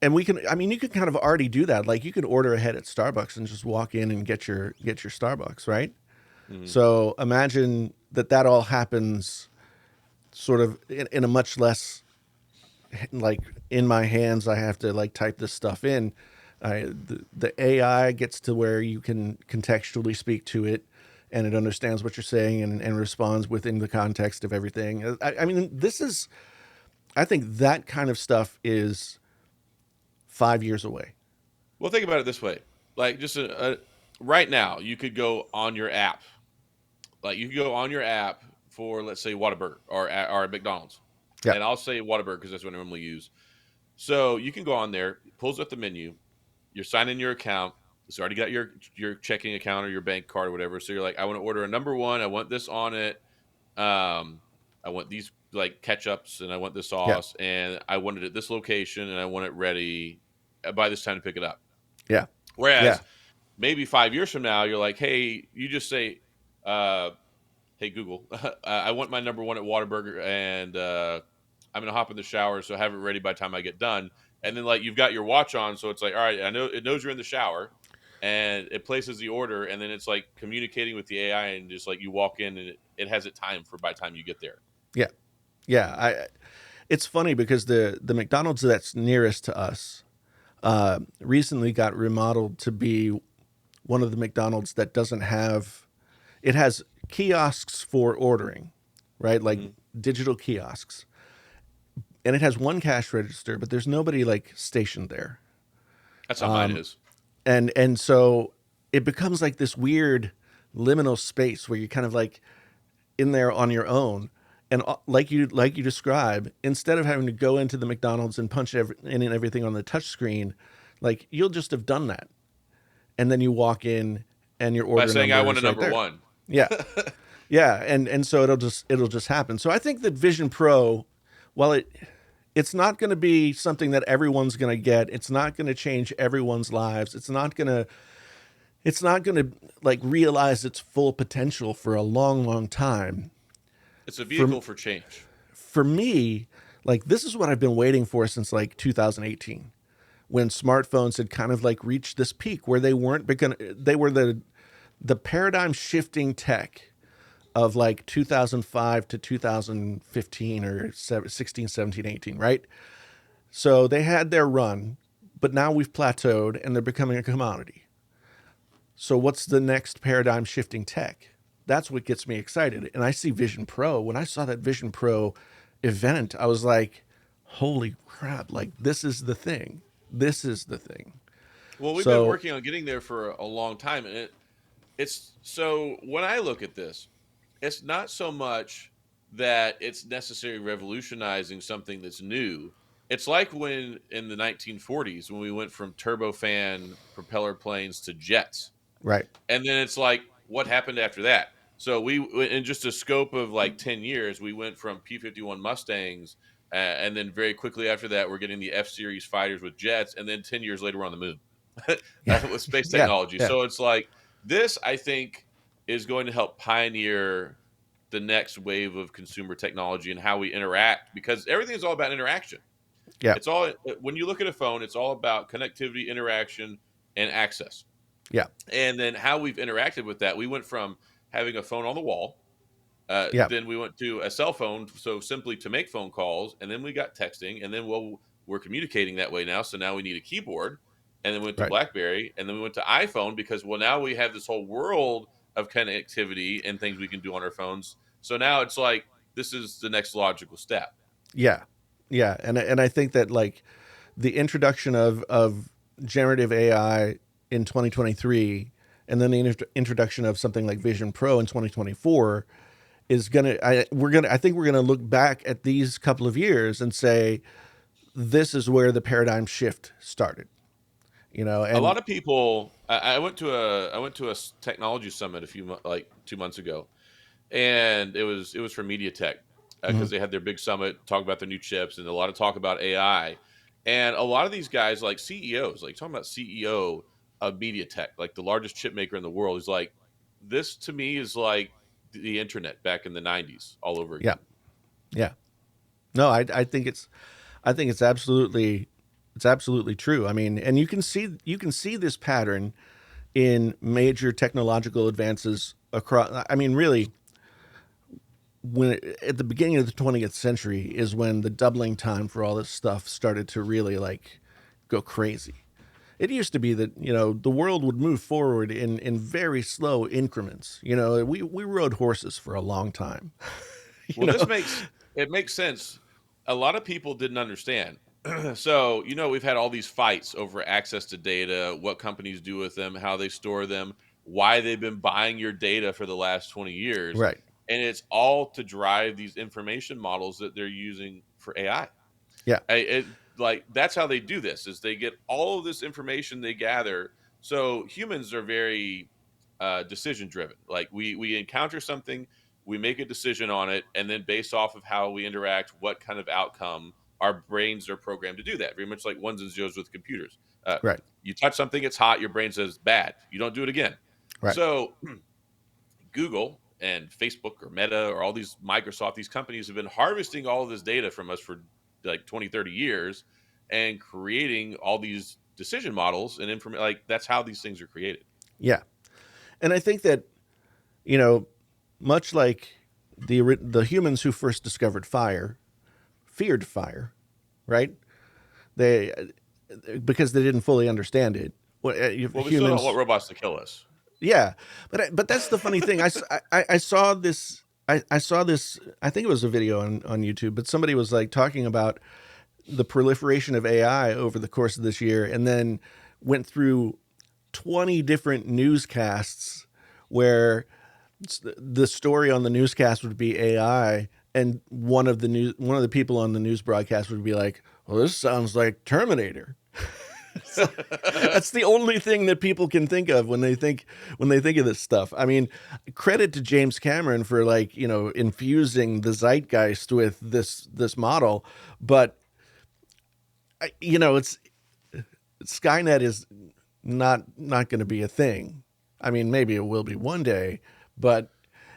and we can. I mean, you can kind of already do that. Like you can order ahead at Starbucks and just walk in and get your Starbucks, right? Mhm. So imagine that that all happens sort of in a much less like in my hands. I have to like type this stuff in. The AI gets to where you can contextually speak to it, and it understands what you're saying and responds within the context of everything. I mean, this is, I think that kind of stuff is 5 years away. Well, think about it this way: like just right now, you could go on your app. Like you could go on your app for let's say Whataburger or McDonald's, Yeah, and I'll say Whataburger because that's what I normally use. So you can go on there, pulls up the menu, you're signing your account. So you already got your checking account or your bank card or whatever. So you're like, I want to order a number one. I want this on it. I want these like ketchups and I want this yeah, sauce and I want it at this location and I want it ready by this time to pick it up. yeah, yeah, Whereas maybe 5 years from now, you're like, hey, you just say, uh, hey Google, I want my number one at Whataburger, and I'm gonna hop in the shower, so have it ready by the time I get done. And then like you've got your watch on, so it's like, all right, I know it knows you're in the shower, and it places the order, and then it's like communicating with the AI, and just like you walk in, and it has it timed for by the time you get there. yeah, yeah. It's funny because the McDonald's that's nearest to us recently got remodeled to be one of the McDonald's that doesn't have, it has kiosks for ordering, right? Like Hmm. digital kiosks. And it has one cash register, but there's nobody like stationed there. That's how mine is. And so it becomes like this weird liminal space where you're kind of like in there on your own. And like you describe, instead of having to go into the McDonald's and punch in and everything on the touch screen, like you'll just have done that, and then you walk in and your By order saying I number want a is right number there. one. Yeah, yeah, and so it'll just happen. So I think that Vision Pro, while it's not going to be something that everyone's going to get, it's not going to change everyone's lives. It's not going to like realize its full potential for a long time. It's a For vehicle for change. for me, like this is what I've been waiting for since like 2018, when smartphones had kind of like reached this peak where they weren't going they were the paradigm shifting tech of like 2005 to 2015 or 16, 17, 18, right? So they had their run, but now we've plateaued and they're becoming a commodity. So what's the next paradigm shifting tech? That's what gets me excited. And I see Vision Pro. When I saw that Vision Pro event, I was like, holy crap, like this is the thing. This is the thing. Well, we've been So, working on getting there for a long time, and it's so when I look at this, it's not so much that it's necessarily revolutionizing something that's new. It's like when in the 1940s when we went from turbofan propeller planes to jets. right. And then it's like what happened after that? So we in just a scope of like 10 years, we went from P-51 Mustangs And then very quickly after that, we're getting the F-Series fighters with jets, and then 10 years later, we're on the moon Yeah. with space Yeah. technology. Yeah. So it's like this, I think, is going to help pioneer the next wave of consumer technology and how we interact, because everything is all about interaction. Yeah. It's all when you look at a phone, it's all about connectivity, interaction, and access. Yeah. And then how we've interacted with that, we went from having a phone on the wall, Yeah. then we went to a cell phone, so simply to make phone calls, and then we got texting, and then we're communicating that way now. So now we need a keyboard, and then we went to Right. BlackBerry, and then we went to iPhone, because well now we have this whole world of connectivity and things we can do on our phones. So now it's like this is the next logical step. Yeah. Yeah. And I think that like the introduction of generative AI in 2023, and then the introduction of something like Vision Pro in 2024 is I think we're gonna look back at these couple of years and say this is where the paradigm shift started. A And lot of people. I went to a technology summit like 2 months ago, and it was for MediaTek, mhm, because they had their big summit, talk about their new chips, and a lot of talk about AI. And a lot of these guys, like CEOs, like talking about CEO of MediaTek, like the largest chip maker in the world, is like, this to me is like the internet back in the '90s all over yeah, again. yeah. No, I think it's absolutely true. I mean, and you can see this pattern in major technological advances across. I mean, really, at the beginning of the 20th century is when the doubling time for all this stuff started to really like go crazy. It used to be that the world would move forward in very slow increments. We rode horses for a long time. you Well, know, it makes sense. A lot of people didn't understand. So, we've had all these fights over access to data, what companies do with them, how they store them, why they've been buying your data for the last 20 years. right? And it's all to drive these information models that they're using for AI. Yeah, Like that's how they do this is they get all of this information they gather. So humans are very decision driven. Like we encounter something, we make a decision on it, and then based off of how we interact, what kind of outcome, our brains are programmed to do that. Very much like ones and zeros with computers. uh, right, you touch something, it's hot, your brain says bad, you don't do it again. right. So Google and Facebook or Meta or all these Microsoft, these companies have been harvesting all of this data from us for like 20, 30 years and creating all these decision models and information. Like that's how these things are created. Yeah, and I think that you know, much like the humans who first discovered fire feared fire, right? They because they didn't fully understand it. Well, we still don't want Humans, robots to kill us. yeah, but that's the funny thing. I saw this. I saw this. I think it was a video on YouTube, but somebody was like talking about the proliferation of AI over the course of this year, and then went through 20 different newscasts where the story on the newscast would be AI, and one of the people on the news broadcast would be like, "Well, this sounds like Terminator." So that's the only thing that people can think of when they think of this stuff. I mean, credit to James Cameron for like infusing the zeitgeist with this model, but it's Skynet is not going to be a thing. I mean, maybe it will be one day, but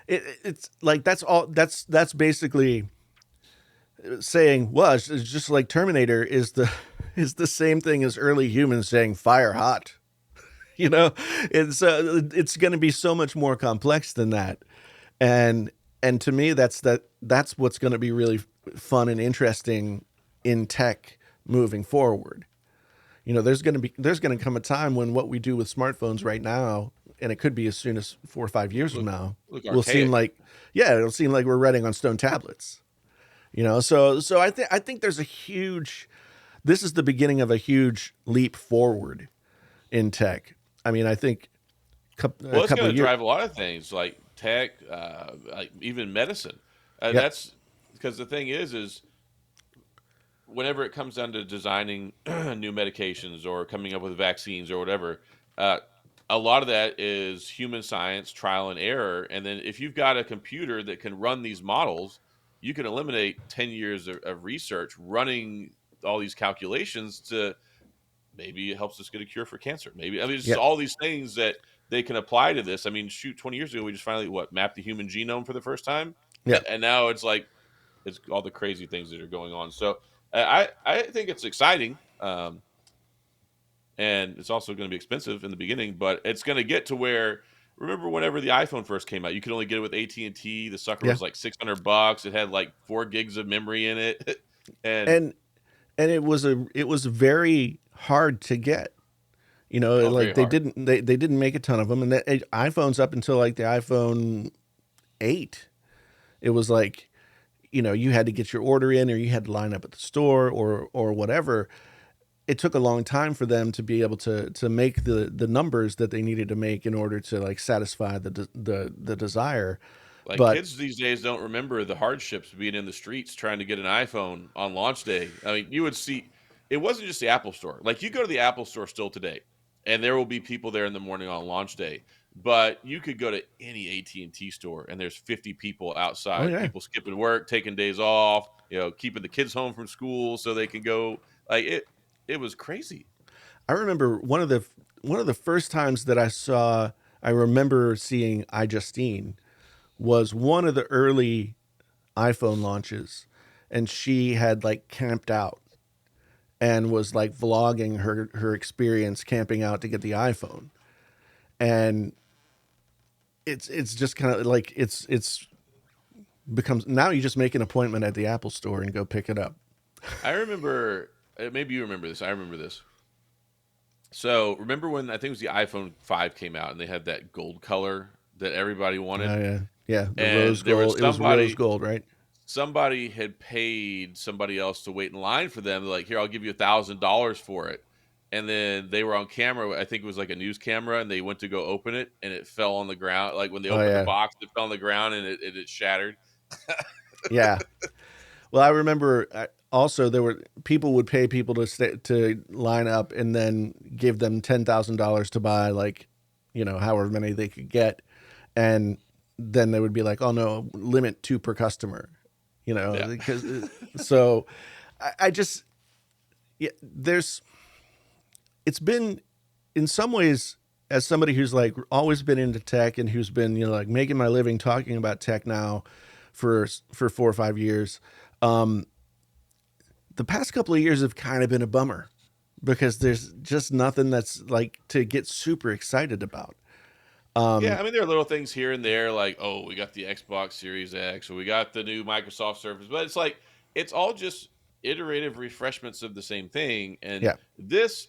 it's like that's basically saying, well, it's just like Terminator is the is the same thing as early humans saying fire hot. You know, it's going to be so much more complex than that, and to me, that's what's going to be really fun and interesting in tech moving forward. There's going to come a time when what we do with smartphones right now, and it could be as soon as 4 or 5 years from Look, now, look will seem archaic. like, yeah, it'll seem like we're writing on stone tablets. So I think there's a huge, this is the beginning of a huge leap forward in tech. I mean, I think a Well, it's couple going of to years. drive a lot of things like tech, like even medicine. Yep. That's because the thing is whenever it comes down to designing new medications or coming up with vaccines or whatever, uh, a lot of that is human science, trial and error. And then if you've got a computer that can run these models, you can eliminate 10 years of research running all these calculations to maybe it helps us get a cure for cancer. Maybe, I mean, it's just Yeah. all these things that they can apply to this. I mean, shoot, 20 years ago, we just finally mapped the human genome for the first time. Yeah. And now it's like, it's all the crazy things that are going on. So I think it's exciting. And it's also going to be expensive in the beginning, but it's going to get to where, remember whenever the iPhone first came out, you could only get it with AT&T. The sucker Yeah. was like $600. It had like 4 gigs of memory in it. And And it was very hard to get. You know, oh, very like they hard. didn't make a ton of them, and iPhones up until like the iPhone 8, it was like, you know, you had to get your order in, or you had to line up at the store, or whatever. It took a long time for them to be able to make the numbers that they needed to make in order to like satisfy the desire. Like But kids these days don't remember the hardships of being in the streets trying to get an iPhone on launch day. I mean, you would see it wasn't just the Apple store. Like you go to the Apple store still today, and there will be people there in the morning on launch day. But you could go to any AT&T store, and there's 50 people oh outside. yeah, People skipping work, taking days off, keeping the kids home from school so they can go. Like it, it was crazy. I remember one of the first times that I remember seeing iJustine was one of the early iPhone launches, and she had like camped out and was like vlogging her experience camping out to get the iPhone. And it's just kind of like it's becomes, now you just make an appointment at the Apple store and go pick it up. I remember, maybe you remember this. I remember this. So remember when I think it was the iPhone 5 came out and they had that gold color that everybody Oh wanted? yeah, yeah, the rose And there was gold. It was rose somebody gold, right? somebody had paid somebody else to wait in line for them. They're like, here, I'll give you $1,000 for it. And then they were on camera. I think it was like a news camera, and they went to go open it, and it fell on the ground. Like when they Oh opened the yeah, box, it fell on the ground, and it shattered. yeah. Well, I remember also there were people would pay people to line up and then give them $10,000 to buy, like, you know, however many they could get, and then they would be like, "Oh no, limit 2 per customer," you know, Yeah. because so I just, yeah, it's been, in some ways, as somebody who's like always been into tech and who's been, you know, like making my living talking about tech now for 4 or 5 years. Um, the past couple of years have kind of been a bummer because there's just nothing that's like to get super excited about. Yeah, Um, I mean, there are little things here and there, like, oh, we got the Xbox Series X, or we got the new Microsoft Surface, but it's like it's all just iterative refreshments of the same thing. And yeah, this,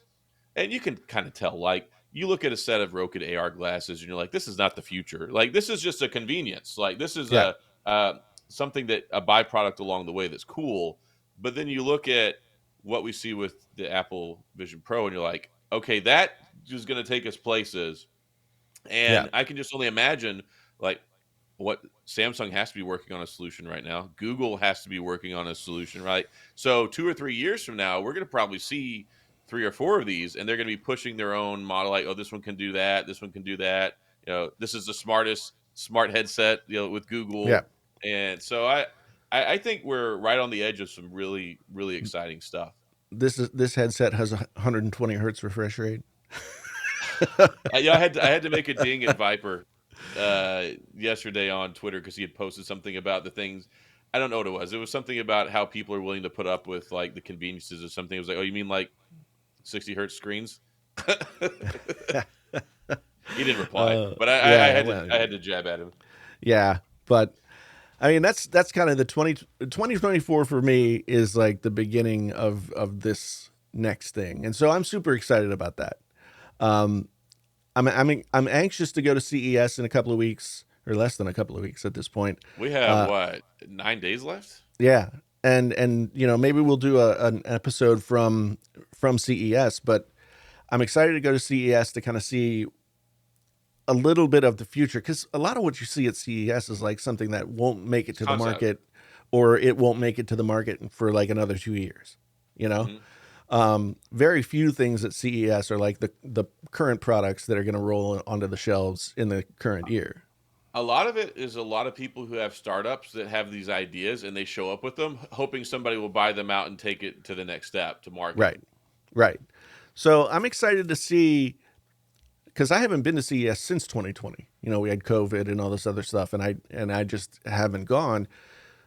and you can kind of tell, like, you look at a set of Roku AR glasses, and you're like, this is not the future. Like, this is just a convenience. Like, this is yeah, uh, something that a byproduct along the way that's cool. But then you look at what we see with the Apple Vision Pro, and you're like, okay, that is going to take us places, yeah, and I can just only imagine like what Samsung has to be working on a solution right now. Google has to be working on a solution, right? So 2 or 3 years from now, we're going to probably see 3 or 4 of these, and they're going to be pushing their own model. Like, oh, this one can do that. This one can do that. This is the smartest smart headset, with yeah. Google. And so I think we're right on the edge of some really, really exciting stuff. This headset has a 120 hertz refresh rate. I had to make a ding at Viper yesterday on Twitter because he had posted something about the things. I don't know what it was. It was something about how people are willing to put up with like the conveniences of something. It was like, oh, you mean like 60 hertz screens? He didn't reply, but I Yeah, had to well, I had to jab at him. yeah, but I mean that's kind of the 2024 for me is like the beginning of this next thing, and so I'm super excited about that. Um, I'm anxious to go to CES in a couple of weeks, or less than a couple of weeks at this point. We have Uh, what, 9 days left? yeah, and you know, maybe we'll do an episode from CES, but I'm excited to go to CES to kind of see a little bit of the future, because a lot of what you see at CES is like something that won't make it It's to the concept. market, or it won't make it to the market for like another 2 years. You know, Hmm. very few things at CES are like the current products that are going to roll onto the shelves in the current year. A lot of it is a lot of people who have startups that have these ideas and they show up with them, hoping somebody will buy them out and take it to the next step to market. Right. Right. So I'm excited to see, because I haven't been to CES since 2020. You know, we had COVID and all this other stuff, and I just haven't gone.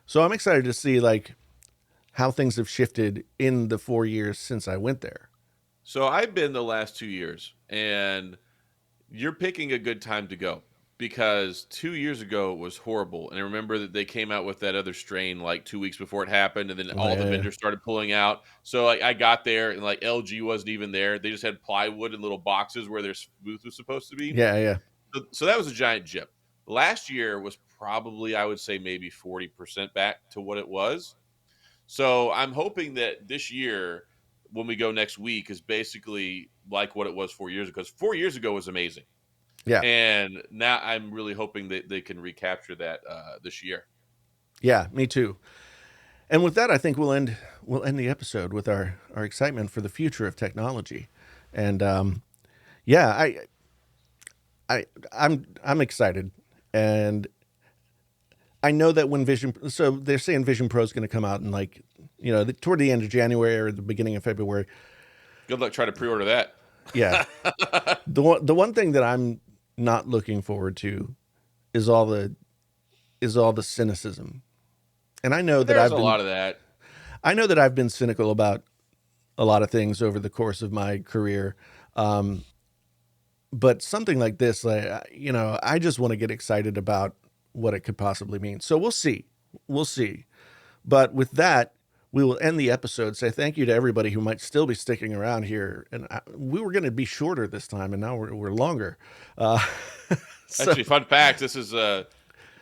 So I'm excited to see like how things have shifted in the 4 years since I went there. So I've been the last 2 years, and you're picking a good time to go because 2 years ago it was horrible. And I remember that they came out with that other strain like 2 weeks before it happened, and then Oh, all the yeah. vendors started pulling out. So like I got there, and like LG wasn't even there. They just had plywood in little boxes where their booth was supposed to be. Yeah. Yeah. So that was a giant jip. Last year was probably, I would say, maybe 40% back to what it was. So I'm hoping that this year, when we go next week, is basically like what it was 4 years ago. Because 4 years ago was amazing. Yeah. And now I'm really hoping that they can recapture that this year. Yeah. Me too. And with that, I think we'll end the episode with our excitement for the future of technology. And yeah, I'm excited, and I know that when Vision, so they're saying Vision Pro is going to come out in like, you know, toward the end of January or the beginning of February. Good luck trying to pre-order that. Yeah. The one thing that I'm not looking forward to is all the cynicism. And I know that There's a lot of that. I know that I've been cynical about a lot of things over the course of my career. But something like this, like, you know, I just want to get excited about what it could possibly mean. So we'll see. We'll see. But with that, we will end the episode. Say thank you to everybody who might still be sticking around here. And we were going to be shorter this time, and now we're longer. Actually, fun fact: this is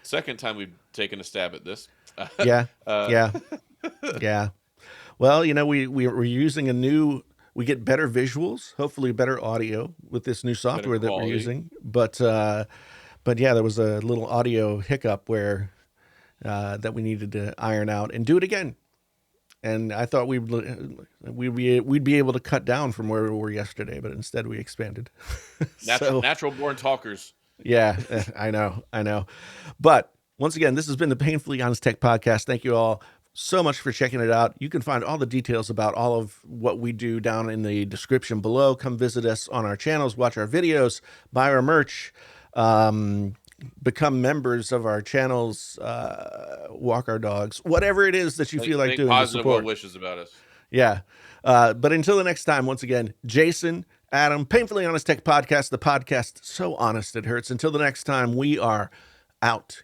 second time we've taken a stab at this. Yeah, yeah, yeah. Well, you know, we're using we get better visuals, hopefully better audio with this new software that we're using. But yeah, there was a little audio hiccup where that we needed to iron out and do it again. And I thought we'd be able to cut down from where we were yesterday, but instead we expanded. Natural born talkers. Yeah, I know. But once again, this has been the Painfully Honest Tech Podcast. Thank you all so much for checking it out. You can find all the details about all of what we do down in the description below. Come visit us on our channels, watch our videos, buy our merch, become members of our channels, walk our dogs, whatever it is that you feel like doing. Positive well wishes about us. Yeah. But until the next time, once again, Jason, Adam, Painfully Honest Tech Podcast, the podcast so honest it hurts. Until the next time, we are out.